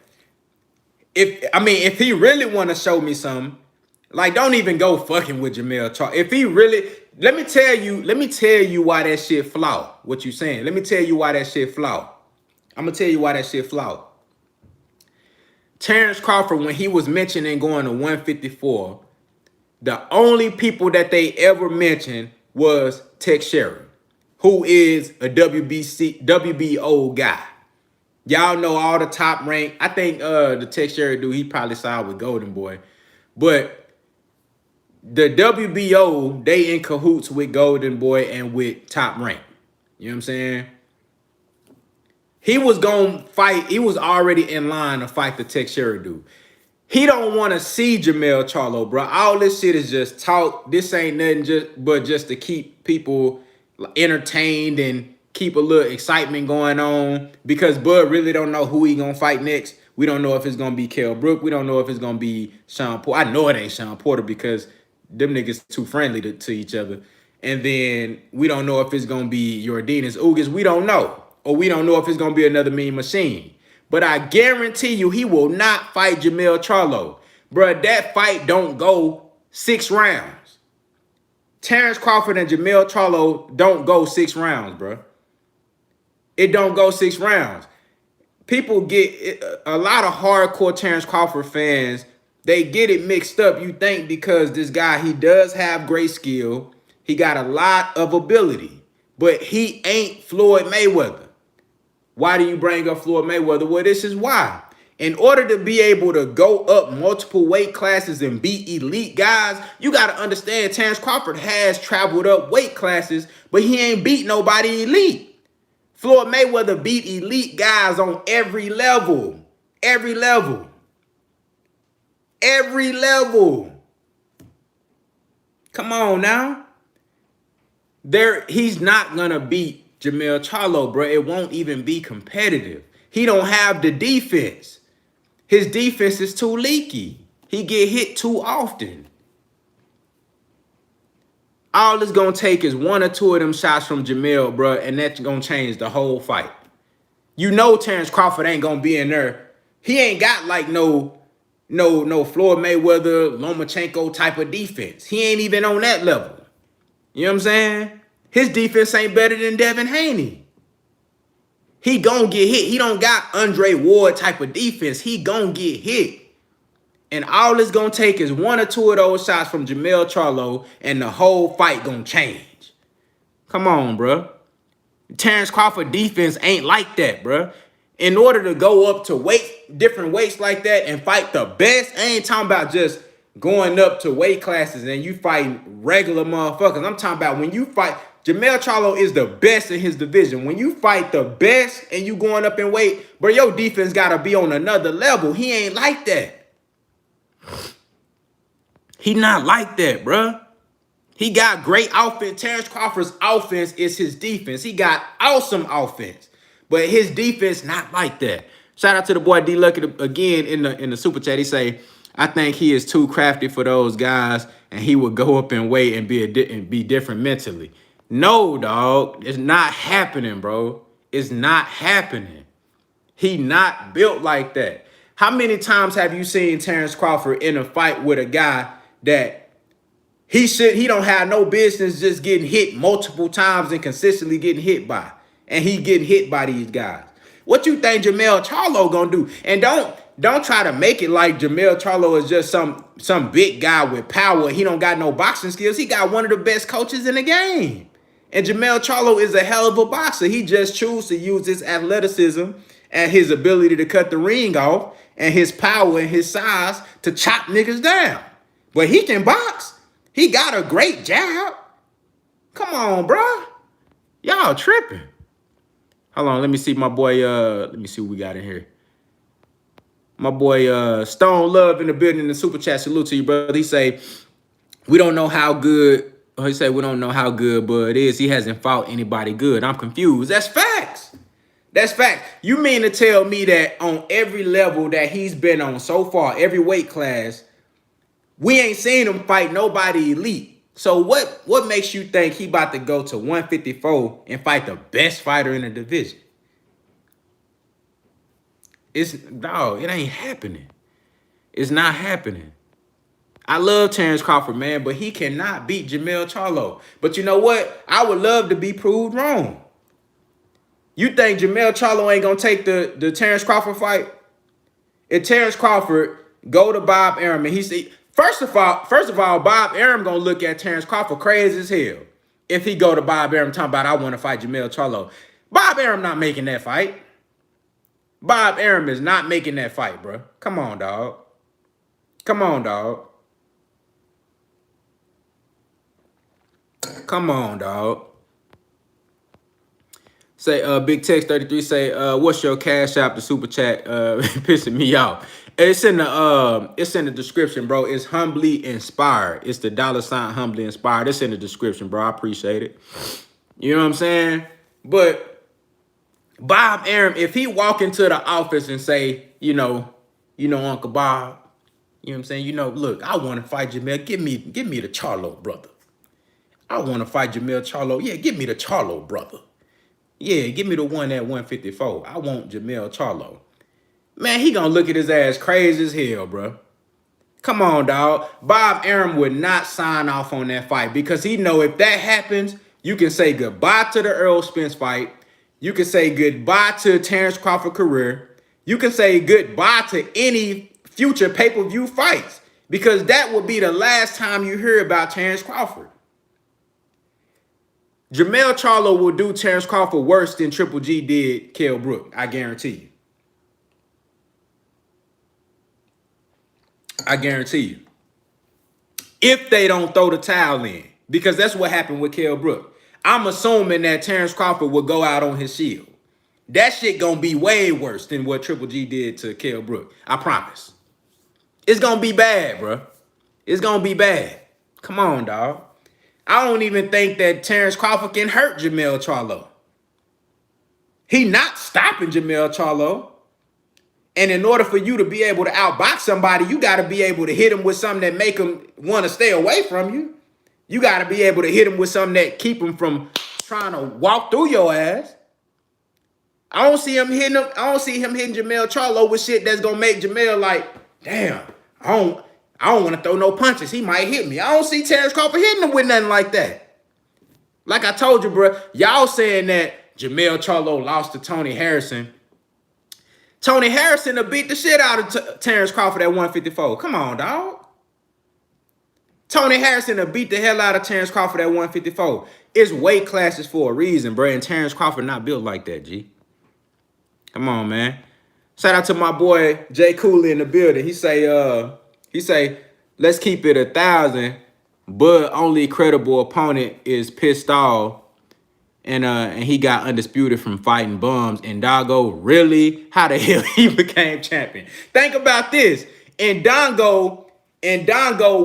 Speaker 1: If he really want to show me something, like, don't even go fucking with Jamel Charlo. If he really, let me tell you why that shit flawed. What you saying? Let me tell you why that shit flawed. I'm gonna tell you why that shit flawed. Terrence Crawford, when he was mentioning going to 154, the only people that they ever mentioned was Tex Sherry, who is a WBO guy. Y'all know all the top rank. I think the Tex Sherry dude, he probably signed with Golden Boy. But the WBO, they in cahoots with Golden Boy and with Top Rank. You know what I'm saying? He was going to fight. He was already in line to fight the Tex Sherry dude. He don't want to see Jamel Charlo, bro. All this shit is just talk. This ain't nothing just to keep people entertained and keep a little excitement going on, because Bud really don't know who he going to fight next. We don't know if it's going to be Kell Brook. We don't know if it's going to be Sean Porter. I know it ain't Sean Porter because them niggas too friendly to each other. And then we don't know if it's going to be Yordenis Ugas. We don't know. Or we don't know if it's going to be another Mean Machine. But I guarantee you he will not fight Jamel Charlo. Bruh, that fight don't go 6 rounds. Terrence Crawford and Jamel Charlo don't go 6 rounds, bruh. It don't go 6 rounds. People get a lot of hardcore Terrence Crawford fans. They get it mixed up. You think because this guy, he does have great skill. He got a lot of ability. but he ain't Floyd Mayweather. Why do you bring up Floyd Mayweather? Well, this is why. In order to be able to go up multiple weight classes and beat elite guys, you got to understand Terrence Crawford has traveled up weight classes, but he ain't beat nobody elite. Floyd Mayweather beat elite guys on every level. Every level. Every level. Come on now. He's not going to beat Jermell Charlo, bro. It won't even be competitive. He don't have the defense. His defense is too leaky. He get hit too often. All it's going to take is one or two of them shots from Jermell, bro, and that's going to change the whole fight. You know Terrence Crawford ain't going to be in there. He ain't got like no Floyd Mayweather, Lomachenko type of defense. He ain't even on that level. You know what I'm saying? His defense ain't better than Devin Haney. He gonna get hit. He don't got Andre Ward type of defense. He gonna get hit. And all it's gonna take is one or two of those shots from Jermell Charlo, and the whole fight gonna change. Come on, bro. Terrence Crawford defense ain't like that, bro. In order to go up to different weights like that and fight the best, I ain't talking about just going up to weight classes and you fight regular motherfuckers. I'm talking about when you fight. Jermell Charlo is the best in his division. When you fight the best and you going up in weight, bro, your defense gotta be on another level. He ain't like that. He not like that, bro. He got great offense. Terrence Crawford's offense is his defense. He got awesome offense, but his defense not like that. Shout out to the boy D Lucky again in the super chat. He say, I think he is too crafty for those guys, and he would go up and weight and be different mentally. No, dog, it's not happening, bro. It's not happening. He not built like that. How many times have you seen Terrence Crawford in a fight with a guy that he don't have no business just getting hit multiple times and consistently getting hit by, and he getting hit by these guys? What you think Jermell Charlo gonna do? And don't try to make it like Jermell Charlo is just some big guy with power. He don't got no boxing skills. He got one of the best coaches in the game. And Jermell Charlo is a hell of a boxer. He just chooses to use his athleticism and his ability to cut the ring off and his power and his size to chop niggas down. But he can box. He got a great jab. Come on, bro. Y'all tripping. Hold on, let me see my boy. Let me see what we got in here. My boy Stone Love in the building in the super chat. Salute to you, brother. He say, we don't know how good. He said, we don't know how good Bud is. He hasn't fought anybody good. I'm confused. That's facts. That's fact. You mean to tell me that on every level that he's been on so far, every weight class, we ain't seen him fight nobody elite? So what makes you think he about to go to 154 and fight the best fighter in the division? It ain't happening. It's not happening. I love Terrence Crawford, man, but he cannot beat Jermell Charlo. But you know what? I would love to be proved wrong. You think Jermell Charlo ain't gonna take the Terrence Crawford fight? If Terrence Crawford go to Bob Arum and he say, first of all, Bob Arum gonna look at Terrence Crawford crazy as hell. If he go to Bob Arum talking about I want to fight Jermell Charlo, Bob Arum not making that fight. Bob Arum is not making that fight, bro. Come on, dog. Come on, dog. Come on, dog. Say, Big Text 33 say, what's your cash app? The super chat pissing me off. It's in the description, bro. It's Humbly Inspired. It's the $ Humbly Inspired. It's in the description, bro. I appreciate it. You know what I'm saying? But Bob Arum, if he walk into the office and say, you know, Uncle Bob, you know what I'm saying? Look, I want to fight Jermell. Give me the Charlo brother. I want to fight Jermell Charlo. Yeah, give me the Charlo brother. Yeah, give me the one at 154. I want Jermell Charlo. Man, he gonna look at his ass crazy as hell, bro. Come on, dog. Bob Arum would not sign off on that fight because he know if that happens, you can say goodbye to the Errol Spence fight. You can say goodbye to Terrence Crawford career. You can say goodbye to any future pay-per-view fights because that would be the last time you hear about Terrence Crawford. Jermell Charlo will do Terrence Crawford worse than Triple G did Kell Brook. I guarantee you. I guarantee you. If they don't throw the towel in. Because that's what happened with Kell Brook. I'm assuming that Terrence Crawford will go out on his shield. That shit gonna be way worse than what Triple G did to Kell Brook. I promise. It's gonna be bad, bro. It's gonna be bad. Come on, dog. I don't even think that Terrence Crawford can hurt Jermell Charlo. He not stopping Jermell Charlo. And in order for you to be able to outbox somebody, you got to be able to hit him with something that make him want to stay away from you. You got to be able to hit him with something that keep him from trying to walk through your ass. I don't see him hitting Jermell Charlo with shit that's gonna make Jermell like, damn, I don't want to throw no punches. He might hit me. I don't see Terrence Crawford hitting him with nothing like that. Like I told you, bro, y'all saying that Jermell Charlo lost to Tony Harrison. Tony Harrison will beat the shit out of Terrence Crawford at 154. Come on, dog. Tony Harrison will beat the hell out of Terrence Crawford at 154. It's weight classes for a reason, bro. And Terrence Crawford not built like that, G. Come on, man. Shout out to my boy Jay Cooley in the building. He say, let's keep it 1,000, but only credible opponent is pissed off. And he got undisputed from fighting bums. And Doggo, really? How the hell he became champion? Think about this. And Dongo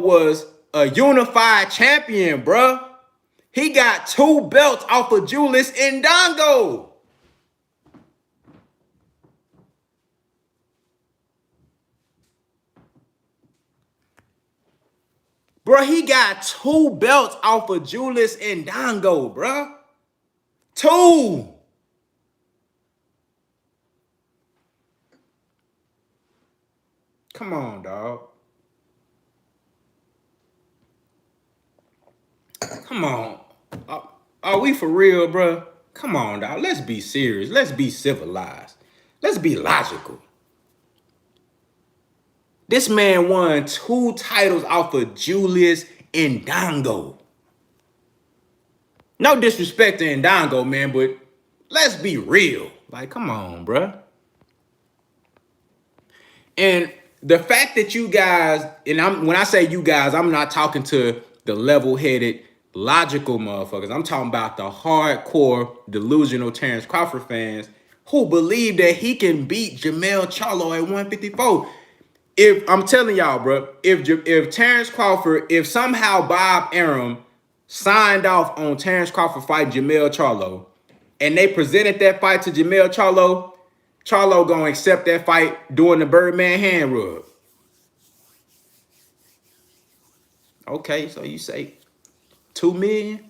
Speaker 1: was a unified champion, bruh. He got 2 belts off of Julius Ndongo. Bruh, he got 2 belts off of Julius Ndongo, bruh. 2. Come on, dog. Come on. Are we for real, bro? Come on, dog. Let's be serious. Let's be civilized. Let's be logical. This man won 2 titles off of Julius Ndongo. No disrespect to Ndongo, man, but let's be real. Like, come on, bro. And the fact that you guys, and when I say you guys, I'm not talking to the level-headed, logical motherfuckers. I'm talking about the hardcore, delusional Terrence Crawford fans who believe that he can beat Jermell Charlo at 154. If I'm telling y'all, bro, if Terrence Crawford, if somehow Bob Arum signed off on Terrence Crawford fighting Jermell Charlo, and they presented that fight to Jermell Charlo, Charlo gonna accept that fight doing the Birdman hand rub. Okay, so you say 2 million?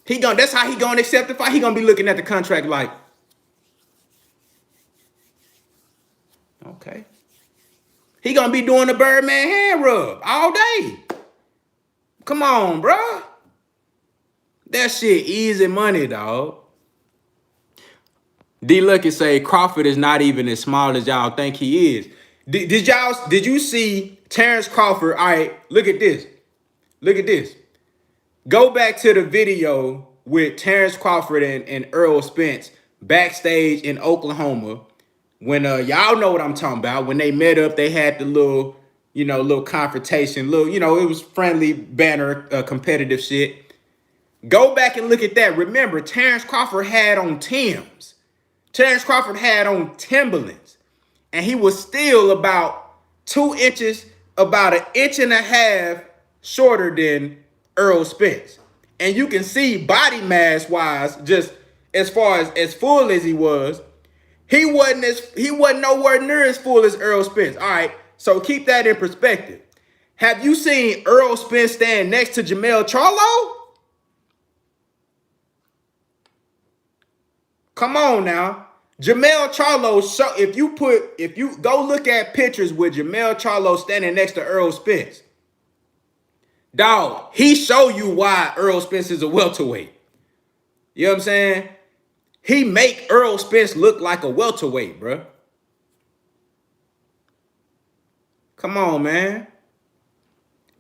Speaker 1: That's how he gonna accept the fight. He gonna be looking at the contract like, okay. He gonna be doing the Birdman hand rub all day. Come on, bro. That shit easy money, dog. D Lucky say Crawford is not even as small as y'all think he is. Did you see Terrence Crawford? All right, look at this. Look at this. Go back to the video with Terrence Crawford and Earl Spence backstage in Oklahoma when y'all know what I'm talking about. When they met up, they had the little confrontation, it was friendly banner, competitive shit. Go back and look at that. Remember, Terrence Crawford had on Timbs. Terrence Crawford had on Timberlands. And he was still about 2 inches, about 1.5 inches shorter than Earl Spence. And you can see body mass wise, just as far as full as he was, he wasn't nowhere near as full as Earl Spence. All right, so keep that in perspective. Have you seen Earl Spence stand next to Jermell Charlo? Come on now. Jermell Charlo, if you go look at pictures with Jermell Charlo standing next to Earl Spence, dog, he show you why Earl Spence is a welterweight. You know what I'm saying? He make Earl Spence look like a welterweight, bro. Come on, man.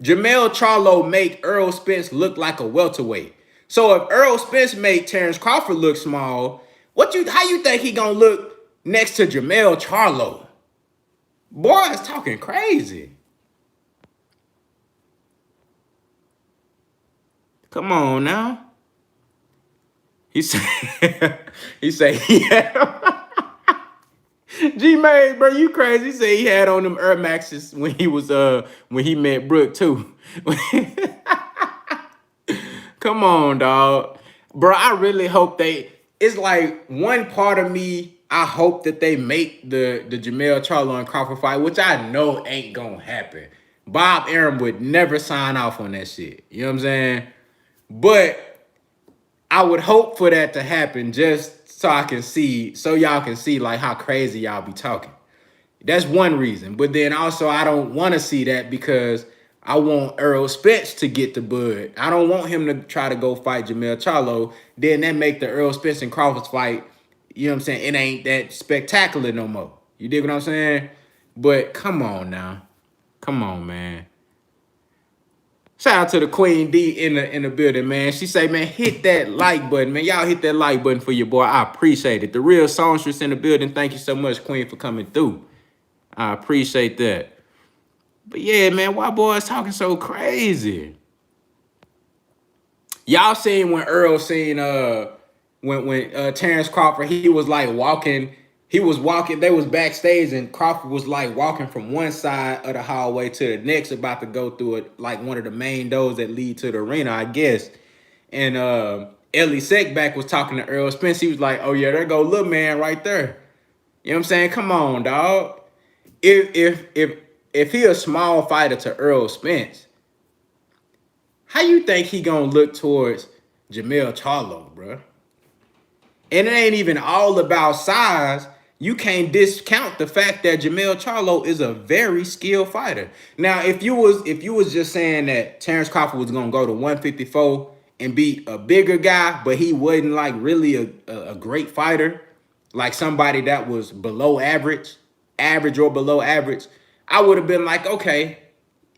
Speaker 1: Jermell Charlo make Errol Spence look like a welterweight. So if Errol Spence make Terrence Crawford look small, how you think he gonna look next to Jermell Charlo? Boy, is talking crazy. Come on now. He said, he said, yeah. G Maze, bro, you crazy. He said he had on them Air Maxes when he met Brooke too. Come on, dog. Bro, I really hope it's like one part of me, I hope that they make the Jermell Charlo and Crawford fight, which I know ain't gonna happen. Bob Arum would never sign off on that shit. You know what I'm saying? But I would hope for that to happen just so y'all can see like how crazy y'all be talking. That's one reason. But then also I don't want to see that because I want Errol Spence to get the bud. I don't want him to try to go fight Jermell Charlo. Then that make the Errol Spence and Crawford fight, you know what I'm saying? It ain't that spectacular no more. You dig what I'm saying? But come on now. Come on, man. Shout out to the Queen D in the building, man. She say, man, hit that like button, man. Y'all hit that like button for your boy. I appreciate it. The real songstress in the building. Thank you so much, Queen, for coming through. I appreciate that. But yeah, man, why boys talking so crazy? Y'all seen when Earl seen when Terrence Crawford, he was like walking, they was backstage and Crawford was like walking from one side of the hallway to the next, about to go through it like one of the main doors that lead to the arena, I guess. And Ellie Seckback was talking to Earl Spence. He was like, oh yeah, there go little man right there. You know what I'm saying? Come on, dog. If he a small fighter to Earl Spence, how you think he gonna look towards Jermell Charlo, bro? And it ain't even all about size. You can't discount the fact that Jermell Charlo is a very skilled fighter. Now, if you was just saying that Terrence Crawford was gonna go to 154 and beat a bigger guy, but he wasn't like really a great fighter, like somebody that was below average or below average, I would have been like, okay,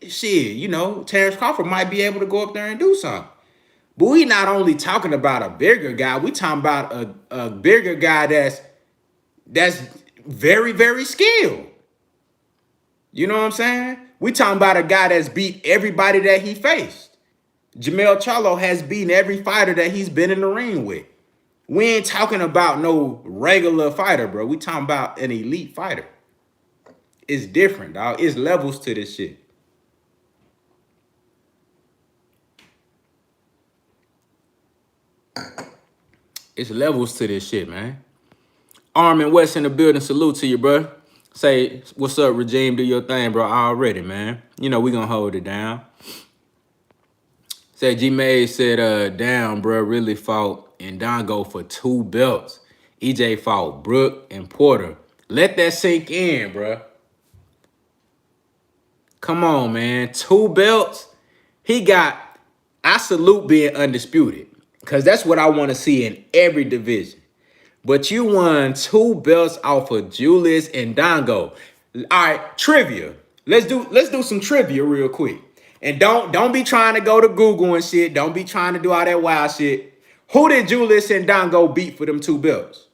Speaker 1: shit, you know, Terrence Crawford might be able to go up there and do something. But we not only talking about a bigger guy, we talking about a bigger guy that's very, very skilled. You know what I'm saying? We talking about a guy that's beat everybody that he faced. Jermell Charlo has beaten every fighter that he's been in the ring with. We ain't talking about no regular fighter, bro. We talking about an elite fighter. It's different, dog. It's levels to this shit. It's levels to this shit, man. Armin West in the building. Salute to you, bro. Say, what's up, Regime? Do your thing, bro. Already, man. You know, we gonna hold it down. Say, G-Maze said, down, bro, really fought Indongo for 2 belts. EJ fought Brooke and Porter. Let that sink in, bro. Come on, man. 2 belts. I salute being undisputed, because that's what I want to see in every division. But you won 2 belts off of Julius Indongo. All right, trivia. Let's do some trivia real quick. And don't be trying to go to Google and shit. Don't be trying to do all that wild shit. Who did Julius Indongo beat for them 2 belts?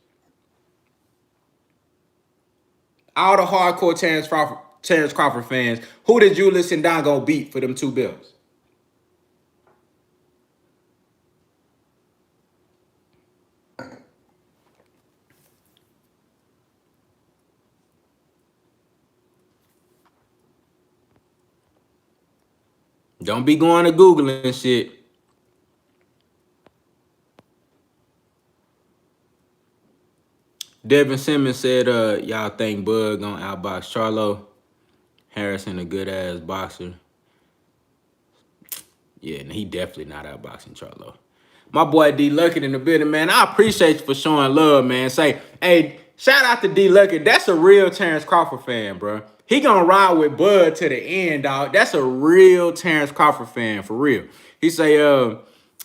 Speaker 1: All the hardcore Terrence Crawford fans, who did Julius Indongo beat for them 2 belts? Don't be going to Google and shit. Devin Simmons said, y'all think Bud gonna outbox Charlo? Harrison a good ass boxer. Yeah, he definitely not outboxing Charlo. My boy D Luckett in the building, man. I appreciate you for showing love, man. Say, hey, shout out to D Luckett. That's a real Terrence Crawford fan, bro. He gonna ride with Bud to the end, dog. That's a real Terrence Crawford fan, for real. He say,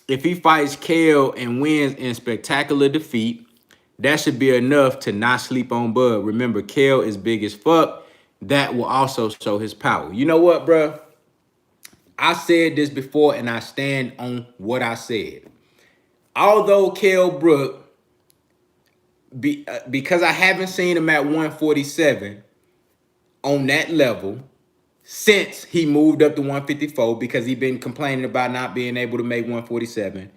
Speaker 1: if he fights Kale and wins in spectacular defeat, that should be enough to not sleep on Bud. Remember, Kale is big as fuck. That will also show his power. You know what, bro? I said this before, and I stand on what I said. Although Kell Brook, because I haven't seen him at 147 on that level since he moved up to 154, because he been complaining about not being able to make 147.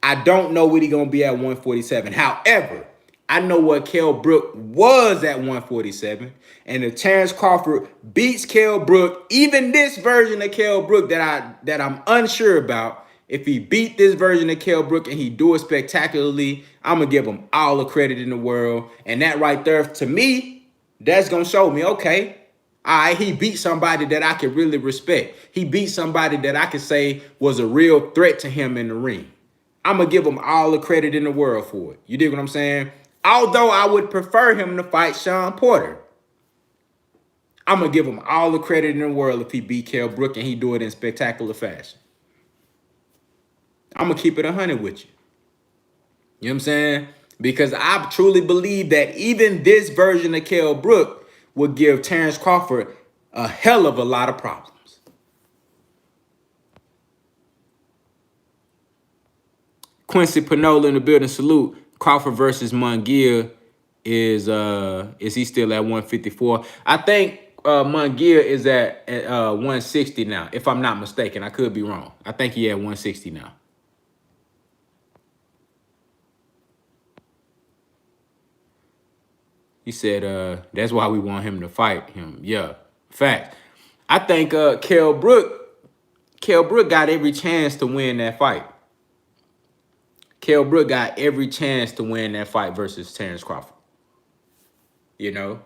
Speaker 1: I don't know what he gonna be at 147. However, I know what Kell Brook was at 147, and if Terrence Crawford beats Kell Brook, even this version of Kell Brook that I'm unsure about, if he beat this version of Kell Brook and he do it spectacularly, I'm gonna give him all the credit in the world. And that right there, to me, that's gonna show me, okay, all right, he beat somebody that I can really respect. He beat somebody that I can say was a real threat to him in the ring. I'm going to give him all the credit in the world for it. You dig what I'm saying? Although I would prefer him to fight Sean Porter, I'm going to give him all the credit in the world if he beat Kell Brook and he do it in spectacular fashion. I'm going to keep it 100 with you. You know what I'm saying? Because I truly believe that even this version of Kell Brook would give Terrence Crawford a hell of a lot of problems. Quincy Panola in the building, salute. Crawford versus Munguia is he still at 154? I think Munguia is at 160 now, if I'm not mistaken. I could be wrong. I think he at 160 now. He said that's why we want him to fight him. Yeah, fact. I think Kell Brook got every chance to win that fight. Kell Brook got every chance to win that fight versus Terrence Crawford. You know?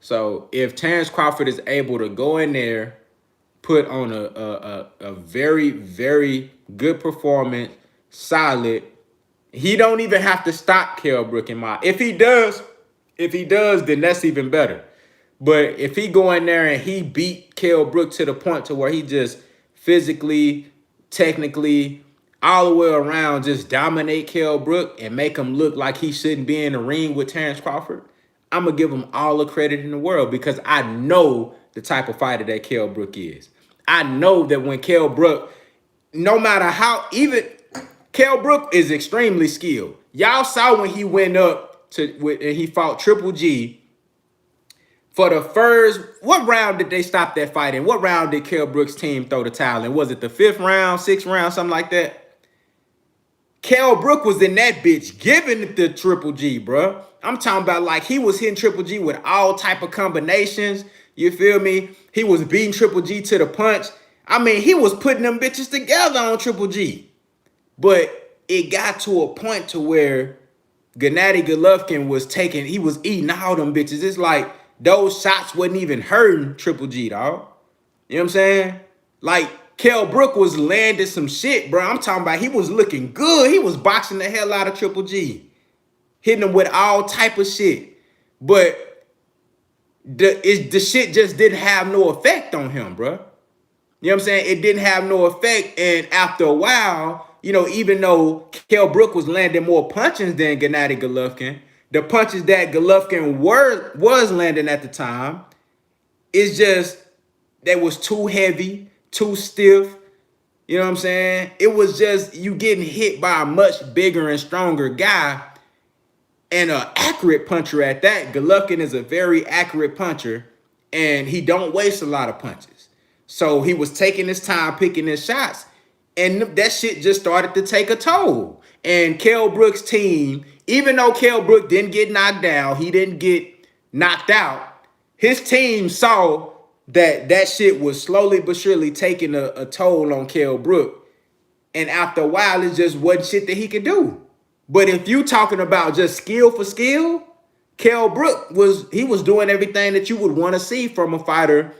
Speaker 1: So if Terrence Crawford is able to go in there, put on a very, very good performance, solid, he don't even have to stop Kell Brook in my. If he does, then that's even better. But if he go in there and he beat Kell Brook to the point to where he just physically, technically, all the way around just dominate Kell Brook and make him look like he shouldn't be in the ring with Terrence Crawford, I'm going to give him all the credit in the world because I know the type of fighter that Kell Brook is. I know that when Kell Brook, no matter how, even Kell Brook is extremely skilled. Y'all saw when he went up and he fought Triple G for the first, what round did they stop that fight in? What round did Kell Brook's team throw the towel in? Was it the 5th round, 6th round, something like that? Kell Brook was in that bitch giving it to Triple G, bro. I'm talking about like he was hitting Triple G with all type of combinations. You feel me? He was beating Triple G to the punch. I mean, he was putting them bitches together on Triple G. But it got to a point to where Gennady Golovkin he was eating all them bitches. It's like those shots wasn't even hurting Triple G, dog. You know what I'm saying? Like, Kell Brook was landing some shit, bro. I'm talking about he was looking good. He was boxing the hell out of Triple G. Hitting him with all type of shit. But the shit just didn't have no effect on him, bro. You know what I'm saying? It didn't have no effect. And after a while, you know, even though Kell Brook was landing more punches than Gennady Golovkin, the punches that Golovkin was landing at the time, it's just, they was too heavy, too stiff. You know what I'm saying? It was just you getting hit by a much bigger and stronger guy and an accurate puncher at that. Golovkin is a very accurate puncher, and he don't waste a lot of punches. So he was taking his time picking his shots, and that shit just started to take a toll. And Kell Brook's team, even though Kell Brook didn't get knocked down, he didn't get knocked out, his team saw that shit was slowly but surely taking a toll on Kell Brook. And after a while, it just wasn't shit that he could do. But if you talking about just skill for skill, Kell Brook was doing everything that you would want to see from a fighter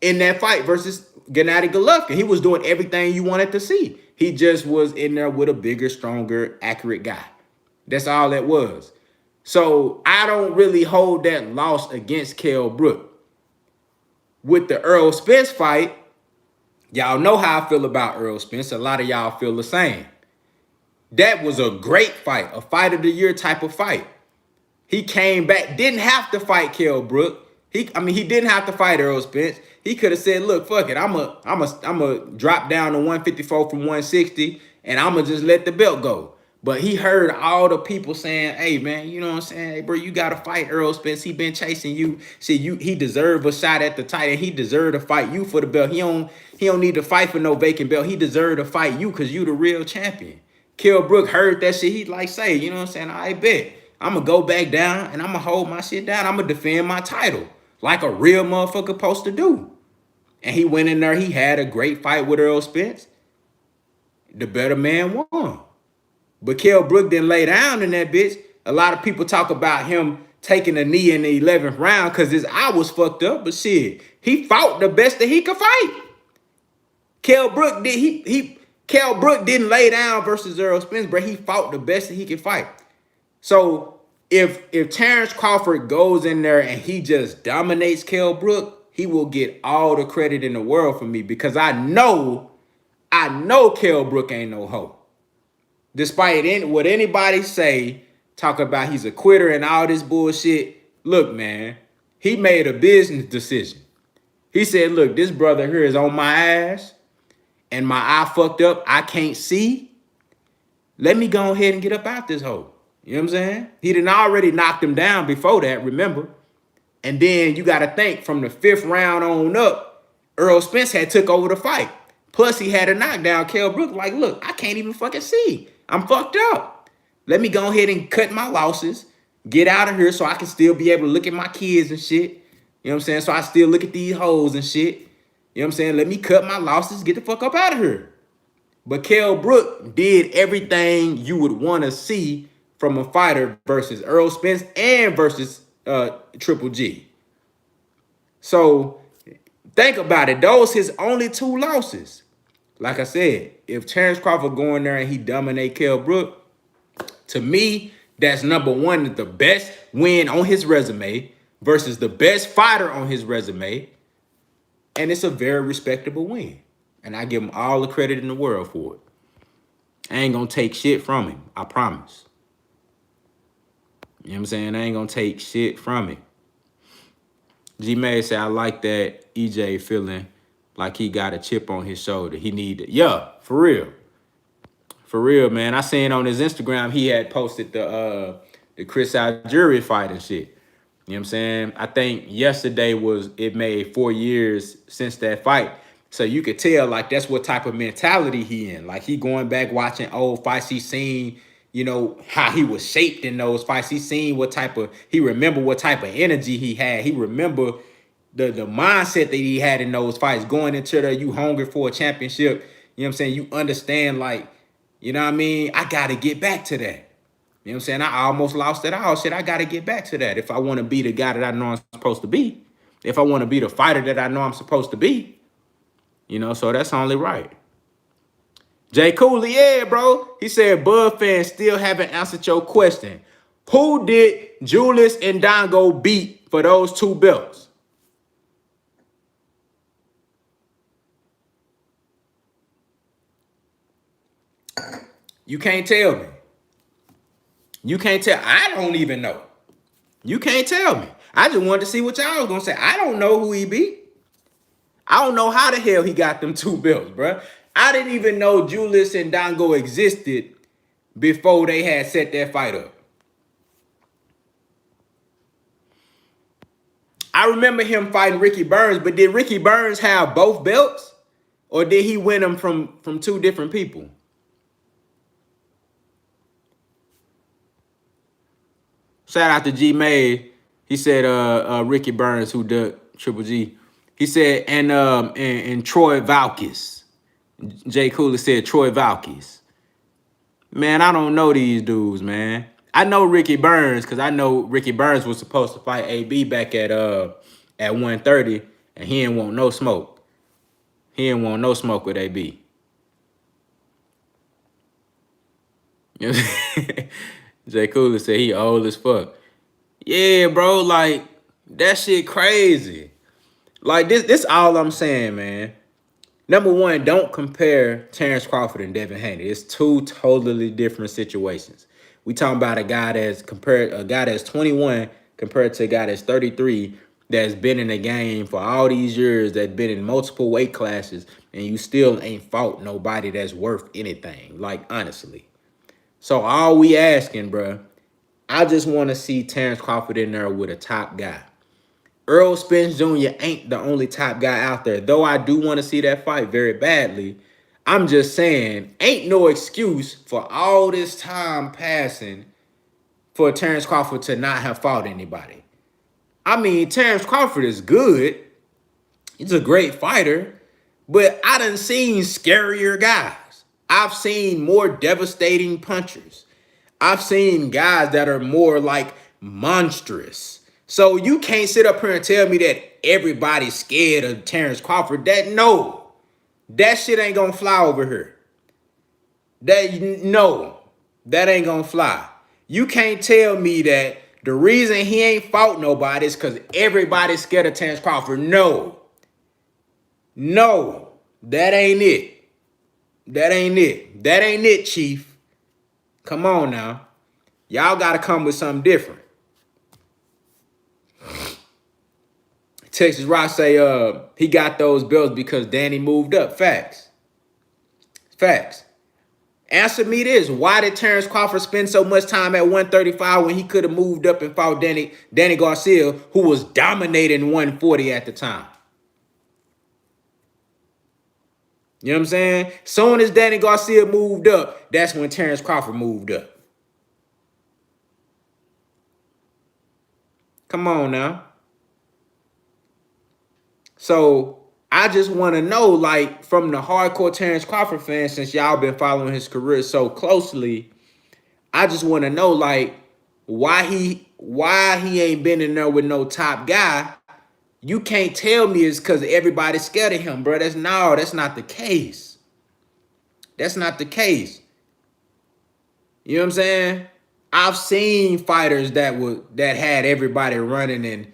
Speaker 1: in that fight versus Gennady Golovkin. He was doing everything you wanted to see. He just was in there with a bigger, stronger, accurate guy. That's all that was. So I don't really hold that loss against Kell Brook. With the Errol Spence fight, y'all know how I feel about Errol Spence. A lot of y'all feel the same. That was a great fight, a fight of the year type of fight. He came back, didn't have to fight Kell Brook. I mean, he didn't have to fight Errol Spence. He could have said, "Look, fuck it, I'm a drop down to 154 from 160, and I'm gonna just let the belt go." But he heard all the people saying, "Hey, man, you know what I'm saying? Hey, bro, you gotta fight Errol Spence. He been chasing you. See, he deserved a shot at the title. He deserved to fight you for the belt. He don't need to fight for no vacant belt. He deserved to fight you because you the real champion." Kell Brook heard that shit. He like say, you know what I'm saying? I bet I'm gonna go back down and I'm gonna hold my shit down. I'm gonna defend my title like a real motherfucker supposed to do. And he went in there. He had a great fight with Errol Spence. The better man won. But Kell Brook didn't lay down in that bitch. A lot of people talk about him taking a knee in the 11th round because his eye was fucked up. But shit, he fought the best that he could fight. Kell Brook didn't lay down versus Errol Spence, but he fought the best that he could fight. So if Terrence Crawford goes in there and he just dominates Kell Brook, he will get all the credit in the world for me because I know Kell Brook ain't no hoe. Despite what anybody say, talk about he's a quitter and all this bullshit. Look, man, he made a business decision. He said, look, this brother here is on my ass and my eye fucked up. I can't see. Let me go ahead and get up out this hole. You know what I'm saying? He done already knocked him down before that, remember? And then you got to think from the 5th round on up, Errol Spence had took over the fight. Plus, he had a knockdown. Kell Brook like, look, I can't even fucking see. I'm fucked up. Let me go ahead and cut my losses, get out of here so I can still be able to look at my kids and shit. You know what I'm saying? So I still look at these hoes and shit. You know what I'm saying? Let me cut my losses, get the fuck up out of here. But Kell Brook did everything you would want to see from a fighter versus Errol Spence and versus Triple G. So think about it. Those his only 2 losses. Like I said, if Terrence Crawford go in there and he dominate Kell Brook, to me, that's number 1, the best win on his resume versus the best fighter on his resume. And it's a very respectable win. And I give him all the credit in the world for it. I ain't gonna take shit from him. I promise. You know what I'm saying? I ain't gonna take shit from him. G-May said, I like that EJ feeling like he got a chip on his shoulder. He needed, yeah, for real. For real, man. I seen on his Instagram, he had posted the Chris Algieri fight and shit. You know what I'm saying? I think yesterday it made 4 years since that fight. So you could tell, like, that's what type of mentality he in. Like, he going back watching old fights. He seen, you know, how he was shaped in those fights. He seen he remember what type of energy he had. He remember the mindset that he had in those fights. Going into there, you hungry for a championship. You know what I'm saying? You understand, like, you know what I mean? I got to get back to that. You know what I'm saying? I almost lost it all. Shit, I got to get back to that if I want to be the guy that I know I'm supposed to be. If I want to be the fighter that I know I'm supposed to be. You know, so that's only right. Jay Cooley, yeah, bro. He said, Bud fans still haven't answered your question. Who did Julius and Dongo beat for those 2 belts? You can't tell me. You can't tell. I don't even know. You can't tell me. I just wanted to see what y'all was going to say. I don't know who he beat. I don't know how the hell he got them 2 belts, bro. I didn't even know Julius and Dongo existed before they had set that fight up. I remember him fighting Ricky Burns, but did Ricky Burns have both belts? Or did he win them from 2 different people? Shout out to G May. He said Ricky Burns, who did Triple G. He said, and Troy Valkis. Jay Cooley said Troy Valkis. Man, I don't know these dudes, man. I know Ricky Burns because I know Ricky Burns was supposed to fight AB back at 130, and he didn't want no smoke. He didn't want no smoke with AB. You know Jay Cooley said he old as fuck. Yeah, bro, like, that shit crazy. Like, this all I'm saying, man. Number 1, don't compare Terrence Crawford and Devin Haney. It's 2 totally different situations. We talking about a guy that's 21 compared to a guy that's 33, that's been in the game for all these years, that's been in multiple weight classes, and you still ain't fought nobody that's worth anything. Like, honestly. So all we asking, bruh, I just want to see Terrence Crawford in there with a top guy. Earl Spence Jr. ain't the only top guy out there. Though I do want to see that fight very badly. I'm just saying, ain't no excuse for all this time passing for Terrence Crawford to not have fought anybody. I mean, Terrence Crawford is good. He's a great fighter. But I done seen scarier guys. I've seen more devastating punchers. I've seen guys that are more like monstrous. So you can't sit up here and tell me that everybody's scared of Terrence Crawford. That shit ain't gonna fly over here. That ain't gonna fly. You can't tell me that the reason he ain't fought nobody is because everybody's scared of Terrence Crawford. No, that ain't it. That ain't it, Chief. Come on now. Y'all got to come with something different. Texas Rock say he got those belts because Danny moved up. Facts. Answer me this. Why did Terrence Crawford spend so much time at 135 when he could have moved up and fought Danny Garcia, who was dominating 140 at the time? You know what I'm saying? Soon as Danny Garcia moved up, that's when Terrence Crawford moved up. Come on now. So I just want to know, like, from the hardcore Terrence Crawford fans, since y'all been following his career so closely, I just want to know, like, why he ain't been in there with no top guy. You can't tell me it's because everybody's scared of him, bro. That's not the case. That's not the case. You know what I'm saying? I've seen fighters that had everybody running and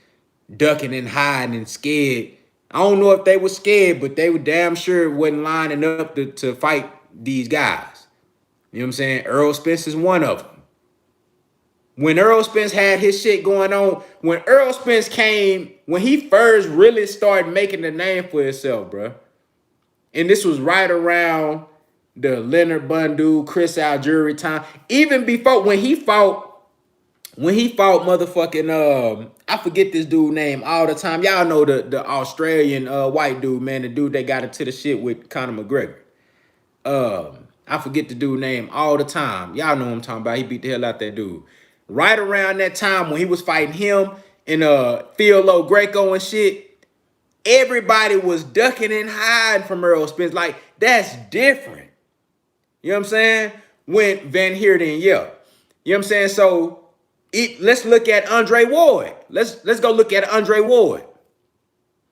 Speaker 1: ducking and hiding and scared. I don't know if they were scared, but they were damn sure wasn't lining up to fight these guys. You know what I'm saying? Earl Spence is one of them. When Earl Spence had his shit going on, when he first really started making a name for himself, bro. And this was right around the Leonard Bundu, Chris Algieri time. Even before when he fought motherfucking I forget this dude name all the time. Y'all know the Australian white dude, man, the dude that got into the shit with Conor McGregor. I forget the dude name all the time. Y'all know what I'm talking about. He beat the hell out that dude. Right around that time when he was fighting him and Phil Greco and shit, everybody was ducking and hiding from Earl Spence. Like, that's different. You know what I'm saying? When Van Heerden, yeah. You know what I'm saying? So let's look at Andre Ward. Let's go look at Andre Ward.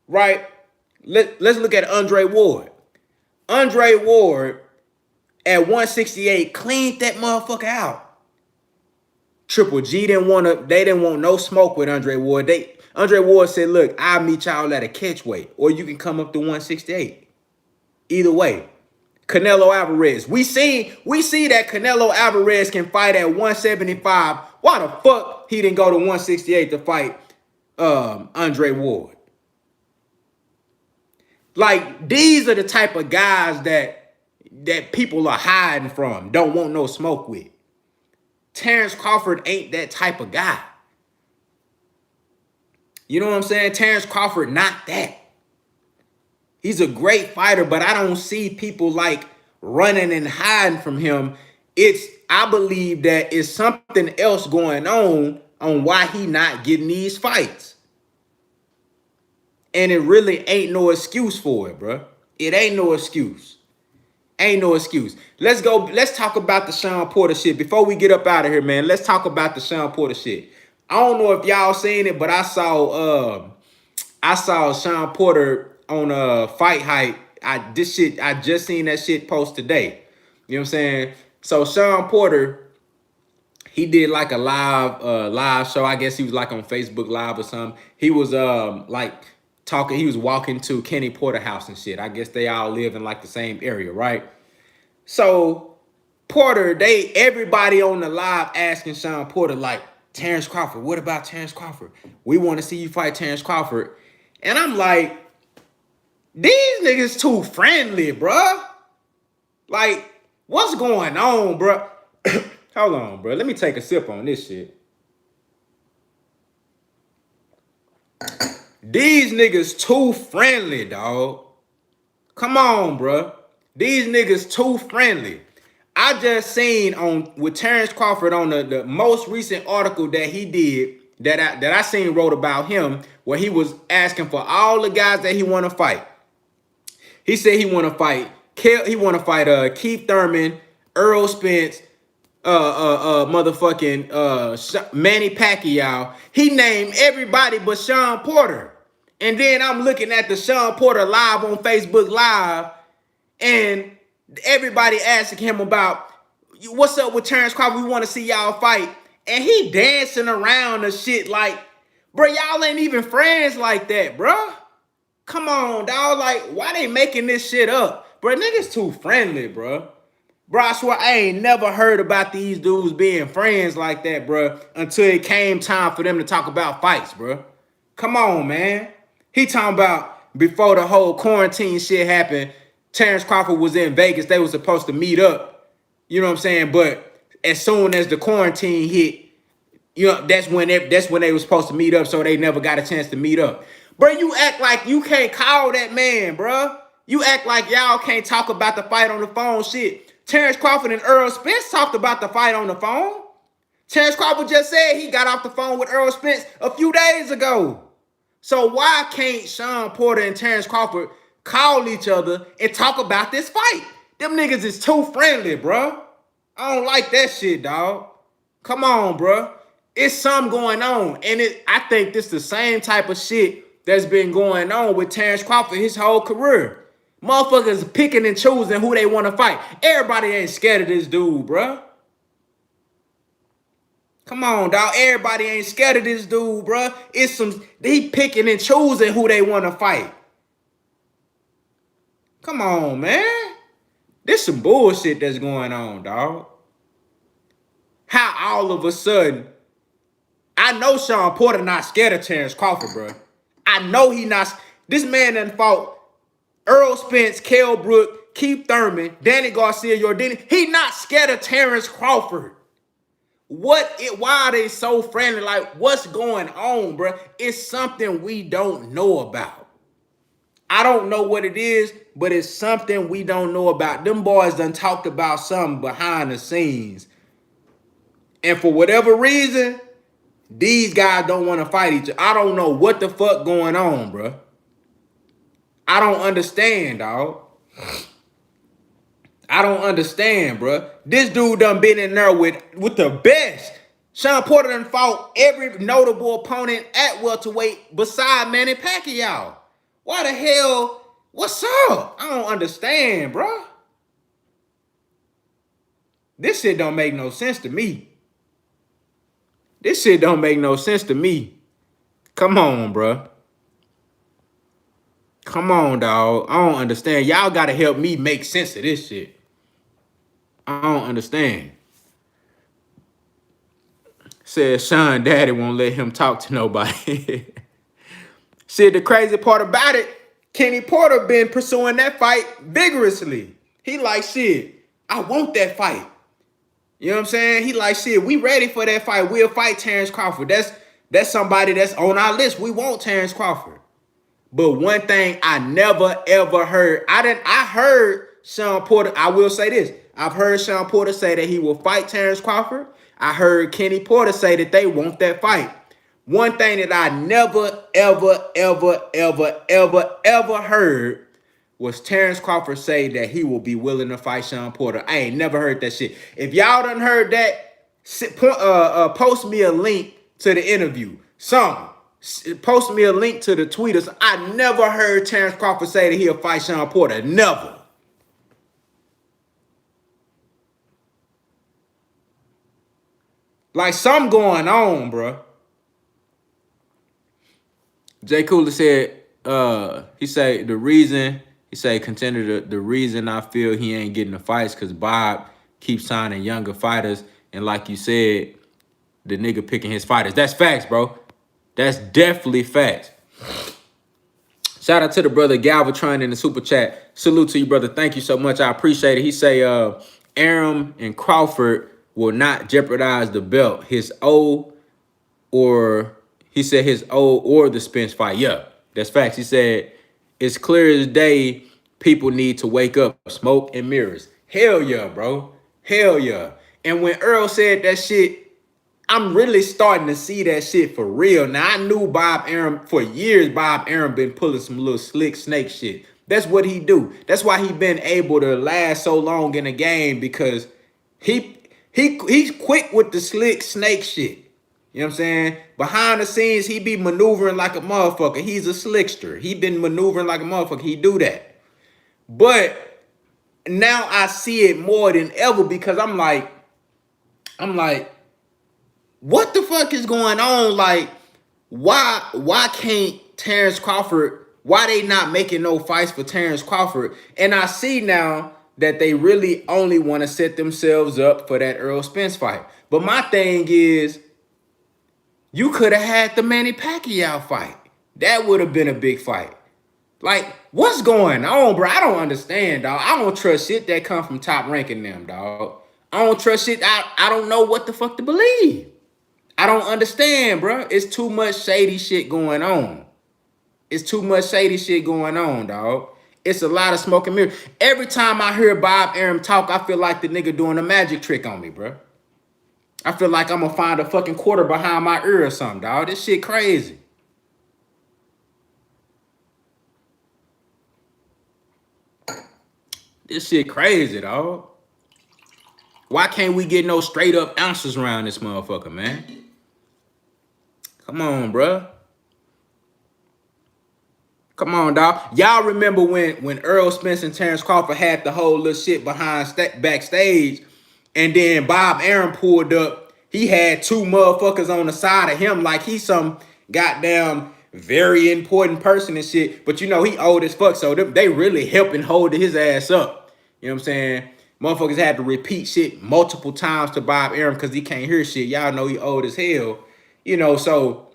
Speaker 1: Right? Let's look at Andre Ward. Andre Ward at 168 cleaned that motherfucker out. Triple G didn't want no smoke with Andre Ward. Andre Ward said, look, I'll meet y'all at a catch weight, or you can come up to 168. Either way. Canelo Alvarez. We see that Canelo Alvarez can fight at 175. Why the fuck he didn't go to 168 to fight Andre Ward? Like, these are the type of guys that people are hiding from, don't want no smoke with. Terrence Crawford ain't that type of guy. You know what I'm saying? Terrence Crawford, not that. He's a great fighter, but I don't see people like running and hiding from him. I believe that it's something else going on why he not getting these fights. And it really ain't no excuse for it, bro. It ain't no excuse. Ain't no excuse. Let's talk about the Sean Porter shit. Before we get up out of here, man, let's talk about the Sean Porter shit. I don't know if y'all seen it, but I saw Sean Porter on Fight Hype. I just seen that shit post today. You know what I'm saying? So Sean Porter, he did like a live show. I guess he was like on Facebook Live or something. He was he was walking to Kenny Porter house and shit. I guess they all live in like the same area, right? So Porter, everybody on the live asking Sean Porter, like, Terrence Crawford. What about Terrence Crawford? We want to see you fight Terrence Crawford. And I'm like, these niggas too friendly, bruh. Like, what's going on, bruh? Hold on, bruh. Let me take a sip on this shit. These niggas too friendly, dog. Come on, bruh. These niggas too friendly. I just seen on with Terrence Crawford on the most recent article that he did that I seen wrote about him, where he was asking for all the guys that he want to fight. He said he want to fight Keith Thurman, Earl Spence, motherfucking Manny Pacquiao. He named everybody but Sean Porter. And then I'm looking at the Sean Porter live on Facebook Live, and everybody asking him about what's up with Terrence Crawford. We want to see y'all fight. And he dancing around the shit like, bro, y'all ain't even friends like that, bro. Come on, dog. Like, why they making this shit up? Bro, niggas too friendly, bro. Bro, I swear I ain't never heard about these dudes being friends like that, bro, until it came time for them to talk about fights, bro. Come on, man. He talking about before the whole quarantine shit happened, Terrence Crawford was in Vegas. They were supposed to meet up. You know what I'm saying? But as soon as the quarantine hit, you know, that's when they were supposed to meet up, so they never got a chance to meet up. Bro, you act like you can't call that man, bro. You act like y'all can't talk about the fight on the phone. Shit. Terrence Crawford and Earl Spence talked about the fight on the phone. Terrence Crawford just said he got off the phone with Earl Spence a few days ago. So why can't Sean Porter and Terrence Crawford call each other and talk about this fight? Them niggas is too friendly, bro. I don't like that shit, dog. Come on, bro. It's something going on. And I think this the same type of shit that's been going on with Terrence Crawford his whole career. Motherfuckers picking and choosing who they want to fight. Everybody ain't scared of this dude, bro. Come on, dog. Everybody ain't scared of this dude, bro. They picking and choosing who they want to fight. Come on, man. This some bullshit that's going on, dog. How all of a sudden, I know Sean Porter not scared of Terrence Crawford, bro. I know he not. This man done fought Earl Spence, Kell Brook, Keith Thurman, Danny Garcia, Yordini. He not scared of Terrence Crawford. Why are they so friendly? Like, what's going on, bro? It's something we don't know about. I don't know what it is, but it's something we don't know about. Them boys done talked about something behind the scenes. And for whatever reason, these guys don't want to fight each other. I don't know what the fuck going on, bro. I don't understand, dog. I don't understand, bro. This dude done been in there with the best. Sean Porter done fought every notable opponent at welterweight beside Manny Pacquiao. Why the hell? What's up? I don't understand, bro. This shit don't make no sense to me. This shit don't make no sense to me. Come on, bro. Come on, dog. I don't understand. Y'all gotta help me make sense of this shit. I don't understand. Said Sean Daddy won't let him talk to nobody. Shit, the crazy part about it, Kenny Porter been pursuing that fight vigorously. He like, shit, I want that fight. You know what I'm saying? He like, shit, we ready for that fight. We'll fight Terrence Crawford. That's somebody that's on our list. We want Terrence Crawford. But one thing I never ever heard, I heard Sean Porter, I will say this. I've heard Sean Porter say that he will fight Terrence Crawford. I heard Kenny Porter say that they want that fight. One thing that I never, ever heard was Terrence Crawford say that he will be willing to fight Sean Porter. I ain't never heard that shit. If y'all done heard that, post me a link to the interview. Post me a link to the tweeters. I never heard Terrence Crawford say that he'll fight Sean Porter. Never. Like, something going on, bro. Jay Cooler said, the reason I feel he ain't getting the fights because Bob keeps signing younger fighters. And like you said, the nigga picking his fighters. That's facts, bro. That's definitely facts. Shout out to the brother Galvatron in the super chat. Salute to you, brother. Thank you so much. I appreciate it. He say, Arum and Crawford will not jeopardize the belt. His O or he said his O or the Spence fight. Yeah, that's facts. He said it's clear as day. People need to wake up. Smoke and mirrors. Hell yeah, bro. Hell yeah. And when Earl said that shit, I'm really starting to see that shit for real. Now, I knew Bob Arum for years. Bob Arum been pulling some little slick snake shit. That's what he do. That's why he been able to last so long in the game, because he's quick with the slick snake shit. You know what I'm saying? Behind the scenes, he be maneuvering like a motherfucker. He's a slickster. He been maneuvering like a motherfucker. He do that. But now I see it more than ever, because I'm like, what the fuck is going on? Like, why can't Terrence Crawford, why they not making no fights for Terrence Crawford? And I see now that they really only want to set themselves up for that Earl Spence fight. But my thing is, you could have had the Manny Pacquiao fight. That would have been a big fight. Like, what's going on, bro? I don't understand, dog. I don't trust shit that come from Top Ranking them, dog. I don't trust shit. I don't know what the fuck to believe. I don't understand, bro. It's too much shady shit going on. It's too much shady shit going on, dog. It's a lot of smoke and mirrors. Every time I hear Bob Arum talk, I feel like the nigga doing a magic trick on me, bro. I feel like I'm gonna find a fucking quarter behind my ear or something, dog. This shit crazy. This shit crazy, dog. Why can't we get no straight up answers around this motherfucker, man? Come on, bro. Come on, dog. Y'all remember when Earl Spence and Terrence Crawford had the whole little shit behind backstage, and then Bob Arum pulled up. He had two motherfuckers on the side of him like he's some goddamn very important person and shit. But you know, he old as fuck, so they really helping hold his ass up. You know what I'm saying? Motherfuckers had to repeat shit multiple times to Bob Arum because he can't hear shit. Y'all know he old as hell. You know, so,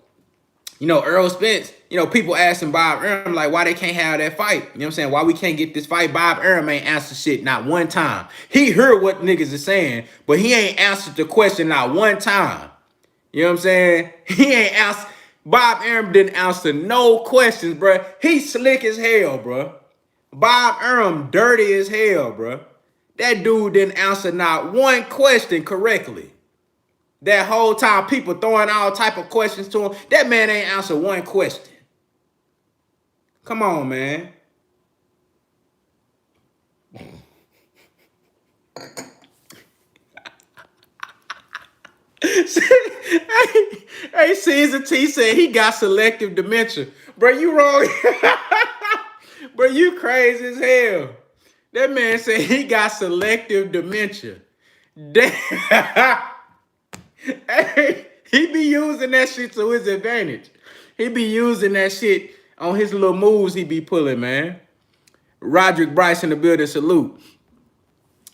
Speaker 1: you know, Earl Spence, you know, people asking Bob Arum, like, why they can't have that fight? You know what I'm saying? Why we can't get this fight? Bob Arum ain't answered shit not one time. He heard what niggas is saying, but he ain't answered the question not one time. You know what I'm saying? He ain't answered. Bob Arum didn't answer no questions, bro. He slick as hell, bro. Bob Arum dirty as hell, bro. That dude didn't answer not one question correctly. That whole time, people throwing all type of questions to him. That man ain't answered one question. Come on, man. Hey, Caesar T said he got selective dementia. Bro, you wrong. Bro, you crazy as hell. That man said he got selective dementia. Damn. Hey, he be using that shit to his advantage. He be using that shit on his little moves he be pulling, man. Roderick Bryce in the building, salute.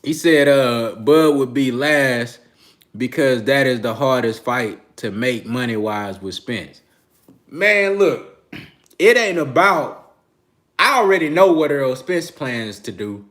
Speaker 1: He said Bud would be last because that is the hardest fight to make money-wise with Spence. Man, look, it ain't about, I already know what Earl Spence plans to do.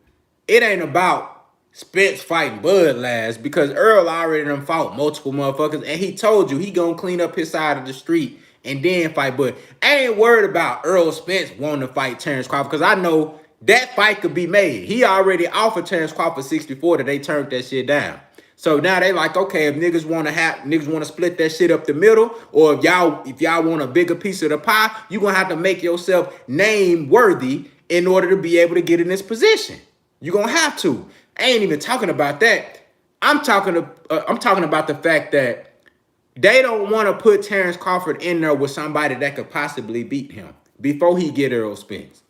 Speaker 1: It ain't about Spence fighting Bud last, because Earl already done fought multiple motherfuckers, and he told you he gonna clean up his side of the street and then fight Bud. I ain't worried about Earl Spence wanting to fight Terrence Crawford, because I know that fight could be made. He already offered Terrence Crawford 64 that they turned that shit down. So now they like, okay, if niggas want to split that shit up the middle, or if y'all want a bigger piece of the pie, you gonna have to make yourself name worthy in order to be able to get in this position. You gonna have to. I ain't even talking about that. I'm talking about the fact that they don't want to put Terrence Crawford in there with somebody that could possibly beat him before he get Earl Spence.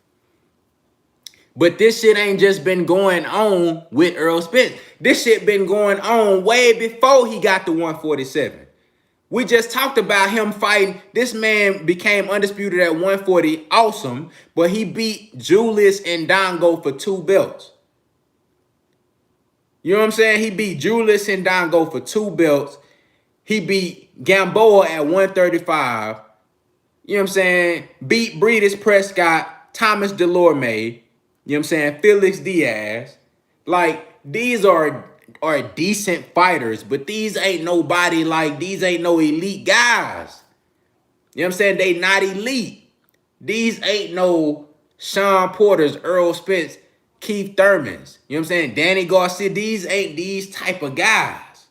Speaker 1: But this shit ain't just been going on with Earl Spence. This shit been going on way before he got to 147. We just talked about him fighting. This man became undisputed at 140. Awesome. But he beat Julius and Dongo for 2 belts. You know what I'm saying? He beat Julius and Dongo for 2 belts. He beat Gamboa at 135. You know what I'm saying? Beat Breedis Prescott, Thomas Delorme. You know what I'm saying? Felix Diaz. Like, these are decent fighters, but these ain't nobody, like, these ain't no elite guys. You know what I'm saying? They not elite. These ain't no Sean Porters, Earl Spence, Keith Thurmans. You know what I'm saying? Danny Garcia. These ain't these type of guys.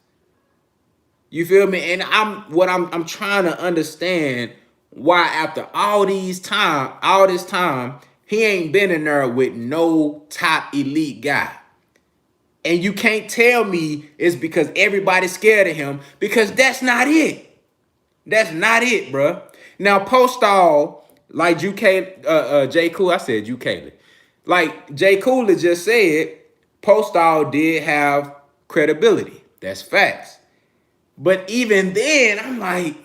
Speaker 1: You feel me? And I'm trying to understand why after all this time, he ain't been in there with no top elite guy. And you can't tell me it's because everybody's scared of him, because that's not it. That's not it, bruh. Now, Postal, like J. Cool, I said UK. Like J. Cooler just said, Postal did have credibility. That's facts. But even then, I'm like,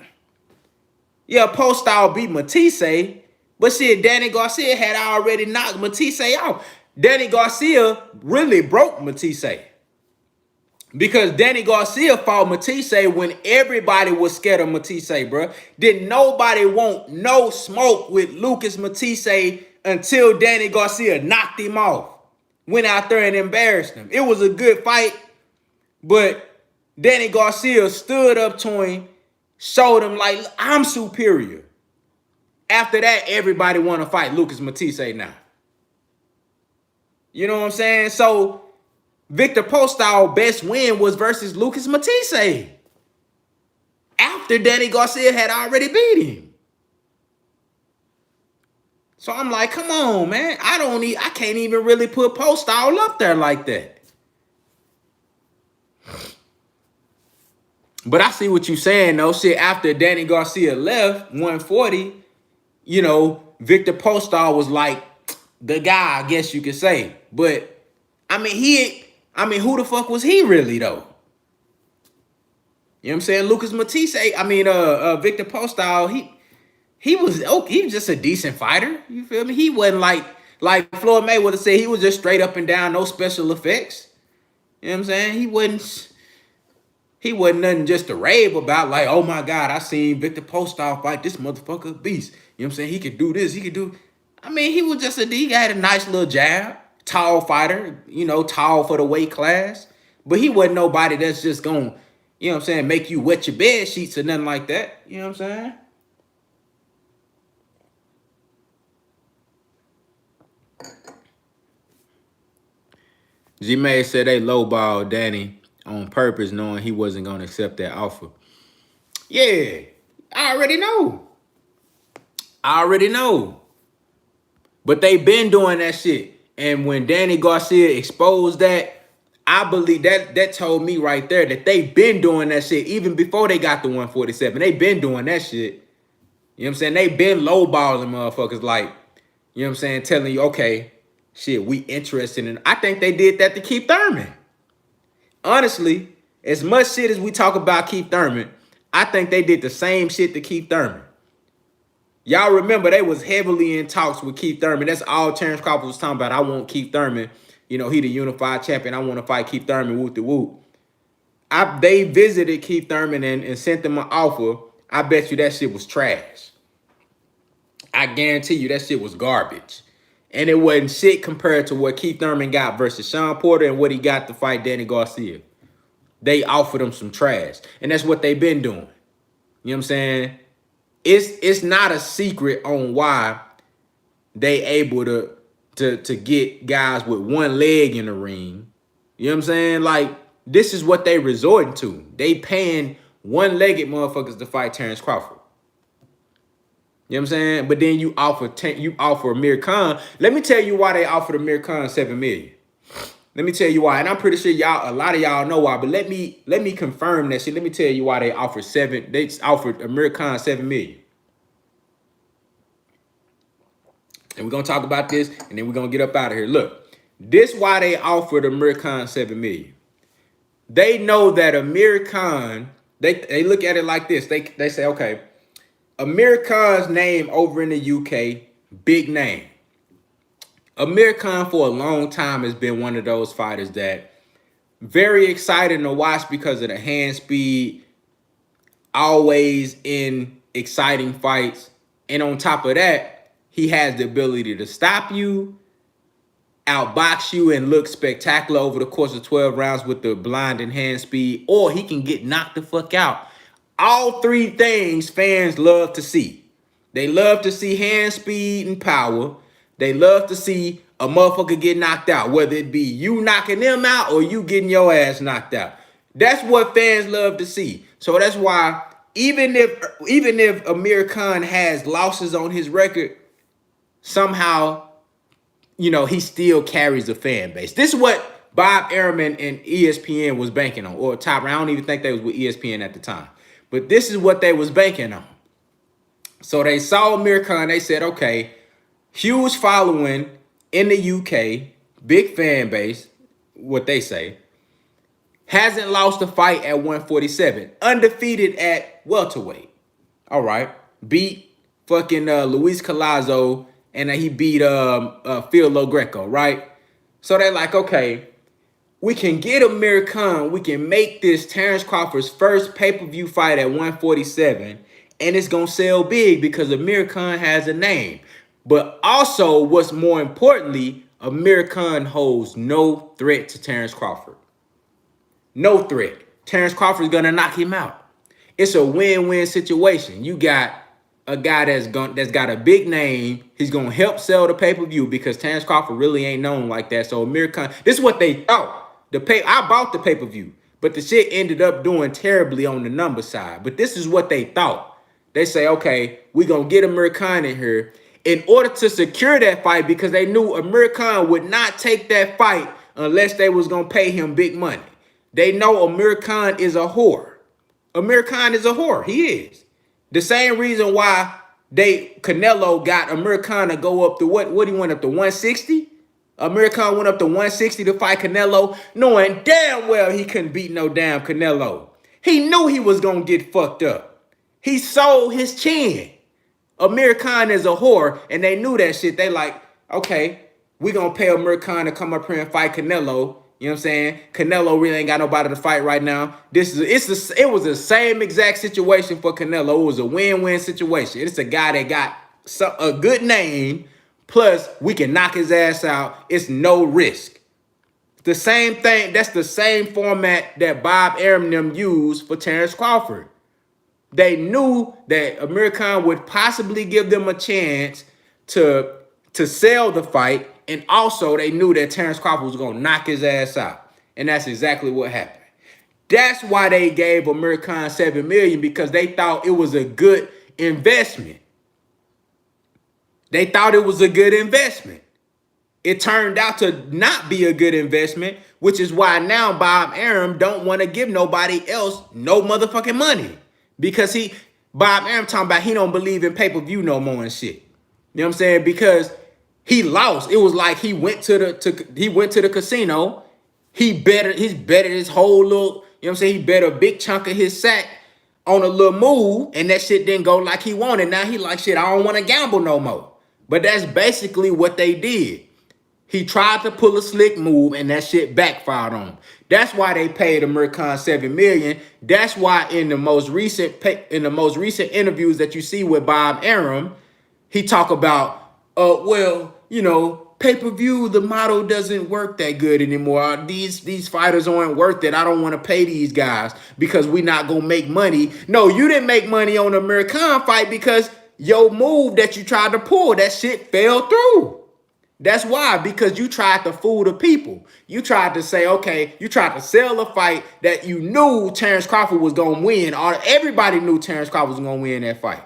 Speaker 1: yeah, Postal beat Matisse, but shit, Danny Garcia had already knocked Matisse out. Danny Garcia really broke Matisse. Because Danny Garcia fought Matisse when everybody was scared of Matisse, bro. Did nobody want no smoke with Lucas Matisse until Danny Garcia knocked him off. Went out there and embarrassed him. It was a good fight, but Danny Garcia stood up to him, showed him like, I'm superior. After that, everybody want to fight Lucas Matisse now. You know what I'm saying? So Victor Postal best win was versus Lucas Matisse. After Danny Garcia had already beat him. So I'm like, come on, man. I can't even really put Postal up there like that. But I see what you're saying, though. Shit, after Danny Garcia left 140, you know, Victor Postal was like the guy, I guess you could say. But I mean, who the fuck was he really, though? You know what I'm saying? Lucas Matisse, Victor Postal, he was just a decent fighter. You feel me? He wasn't like Floyd Mayweather said, he was just straight up and down, no special effects. You know what I'm saying? He wasn't nothing just to rave about, like, oh my God, I seen Victor Postal fight this motherfucker beast. You know what I'm saying? He could do this, he could do. I mean, he was just he had a nice little jab, tall fighter, you know, tall for the weight class. But he wasn't nobody that's just gonna, you know what I'm saying, make you wet your bed sheets or nothing like that. You know what I'm saying? G-May said they lowballed Danny on purpose, knowing he wasn't going to accept that offer. Yeah, I already know. But they been doing that shit. And when Danny Garcia exposed that, I believe that told me right there that they been doing that shit even before they got the 147. They been doing that shit. You know what I'm saying? They been lowballing motherfuckers, like, you know what I'm saying, telling you, okay, shit, we interested in. I think they did that to Keith Thurman. Honestly, as much shit as we talk about Keith Thurman, I think they did the same shit to Keith Thurman. Y'all remember they was heavily in talks with Keith Thurman. That's all Terrence Crawford was talking about. I want Keith Thurman. You know, he the unified champion. I want to fight Keith Thurman, whoop the whoop. They visited Keith Thurman and sent them an offer. I bet you that shit was trash. I guarantee you that shit was garbage. And it wasn't shit compared to what Keith Thurman got versus Sean Porter and what he got to fight Danny Garcia. They offered him some trash. And that's what they've been doing. You know what I'm saying? It's not a secret on why they able to get guys with one leg in the ring. You know what I'm saying? Like, this is what they resorting to. They paying one-legged motherfuckers to fight Terrence Crawford. You know what I'm saying? But then you offer Amir Khan. Let me tell you why they offered Amir Khan $7 million. Let me tell you why. And I'm pretty sure a lot of y'all know why, but let me confirm that shit. Let me tell you why they offered Amir Khan $7 million. And we're gonna talk about this, and then we're gonna get up out of here. Look, this why they offered Amir Khan $7 million. They know that Amir Khan, they look at it like this. They say, okay, Amir Khan's name over in the UK, big name. Amir Khan for a long time has been one of those fighters that very exciting to watch because of the hand speed, always in exciting fights. And on top of that, he has the ability to stop you, outbox you, and look spectacular over the course of 12 rounds with the blinding hand speed, or he can get knocked the fuck out. All three things fans love to see. They love to see hand speed and power. They love to see a motherfucker get knocked out, whether it be you knocking them out or you getting your ass knocked out. That's what fans love to see. So that's why even if Amir Khan has losses on his record, somehow, you know, he still carries a fan base. This is what Bob Arum and ESPN was banking on, or Top. I don't even think they was with ESPN at the time, but this is what they was banking on. So they saw Amir Khan. They said, okay, huge following in the UK, big fan base, what they say. Hasn't lost a fight at 147. Undefeated at welterweight. All right. Beat fucking Luis Collazo, and he beat Phil Logreco, right? So they're like, okay, we can get Amir Khan. We can make this Terrence Crawford's first pay-per-view fight at 147, and it's going to sell big because Amir Khan has a name. But also, what's more importantly, Amir Khan holds no threat to Terrence Crawford. No threat. Terrence Crawford's gonna knock him out. It's a win-win situation. You got a guy that's got a big name. He's gonna help sell the pay-per-view because Terrence Crawford really ain't known like that. So Amir Khan, this is what they thought. I bought the pay-per-view, but the shit ended up doing terribly on the number side. But this is what they thought. They say, okay, we're gonna get Amir Khan in here in order to secure that fight because they knew Amir Khan would not take that fight unless they was gonna pay him big money. They know Amir Khan is a whore. Amir Khan is a whore. He is. The same reason why Canelo got Amir Khan to go up to what he went up to 160? Amir Khan went up to 160 to fight Canelo, knowing damn well he couldn't beat no damn Canelo. He knew he was going to get fucked up. He sold his chin. Amir Khan is a whore, and they knew that shit. They like, okay, we're going to pay Amir Khan to come up here and fight Canelo. You know what I'm saying? Canelo really ain't got nobody to fight right now. It was the same exact situation for Canelo. It was a win-win situation. It's a guy that got a good name, plus we can knock his ass out. It's no risk. The same thing. That's the same format that Bob Arum and them used for Terrence Crawford. They knew that Amir Khan would possibly give them a chance to sell the fight. And also, they knew that Terrence Crawford was going to knock his ass out. And that's exactly what happened. That's why they gave Amir Khan $7 million, because they thought it was a good investment. They thought it was a good investment. It turned out to not be a good investment, which is why now Bob Arum don't want to give nobody else no motherfucking money. Because Bob Arum talking about he don't believe in pay-per-view no more and shit. You know what I'm saying? Because he lost. It was like he went to the casino. He's betted his whole little, you know what I'm saying? He bet a big chunk of his sack on a little move, and that shit didn't go like he wanted. Now he like, shit, I don't want to gamble no more. But that's basically what they did. He tried to pull a slick move, and that shit backfired on him. That's why they paid Amir Khan $7 million. That's why in the most recent interviews that you see with Bob Arum, he talk about, well, you know, pay-per-view, the model doesn't work that good anymore. These fighters aren't worth it. I don't want to pay these guys because we're not going to make money. No, you didn't make money on the Amir Khan fight because your move that you tried to pull, that shit fell through. That's why, because you tried to fool the people. You tried to say, okay, you tried to sell a fight that you knew Terrence Crawford was going to win. Everybody knew Terrence Crawford was going to win that fight.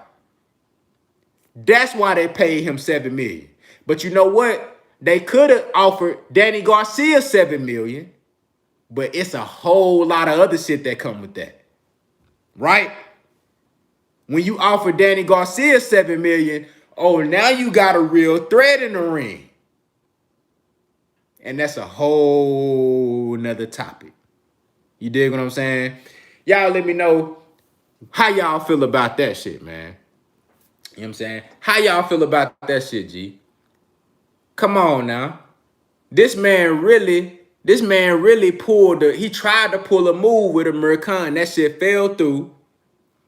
Speaker 1: That's why they paid him $7 million. But you know what? They could have offered Danny Garcia $7 million, but it's a whole lot of other shit that come with that. Right? When you offer Danny Garcia $7 million, oh, now you got a real threat in the ring. And that's a whole nother topic. You dig what I'm saying? Y'all let me know how y'all feel about that shit, man. You know what I'm saying? How y'all feel about that shit, G? Come on now. This man really he tried to pull a move with Amir Khan. That shit fell through.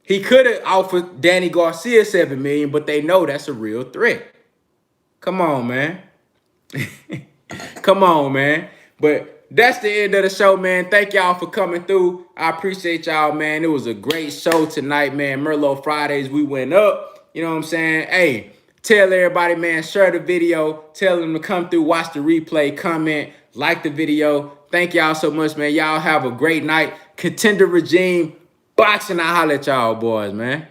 Speaker 1: He could have offered Danny Garcia $7 million, but they know that's a real threat. Come on, man. Come on, man. But that's the end of the show, man. Thank y'all for coming through. I appreciate y'all, man. It was a great show tonight, man. Merlot Fridays, we went up. You know what I'm saying? Hey, tell everybody, man, share the video. Tell them to come through, watch the replay, comment, like the video. Thank y'all so much, man. Y'all have a great night. Contender Regime, boxing. I holler at y'all boys, man.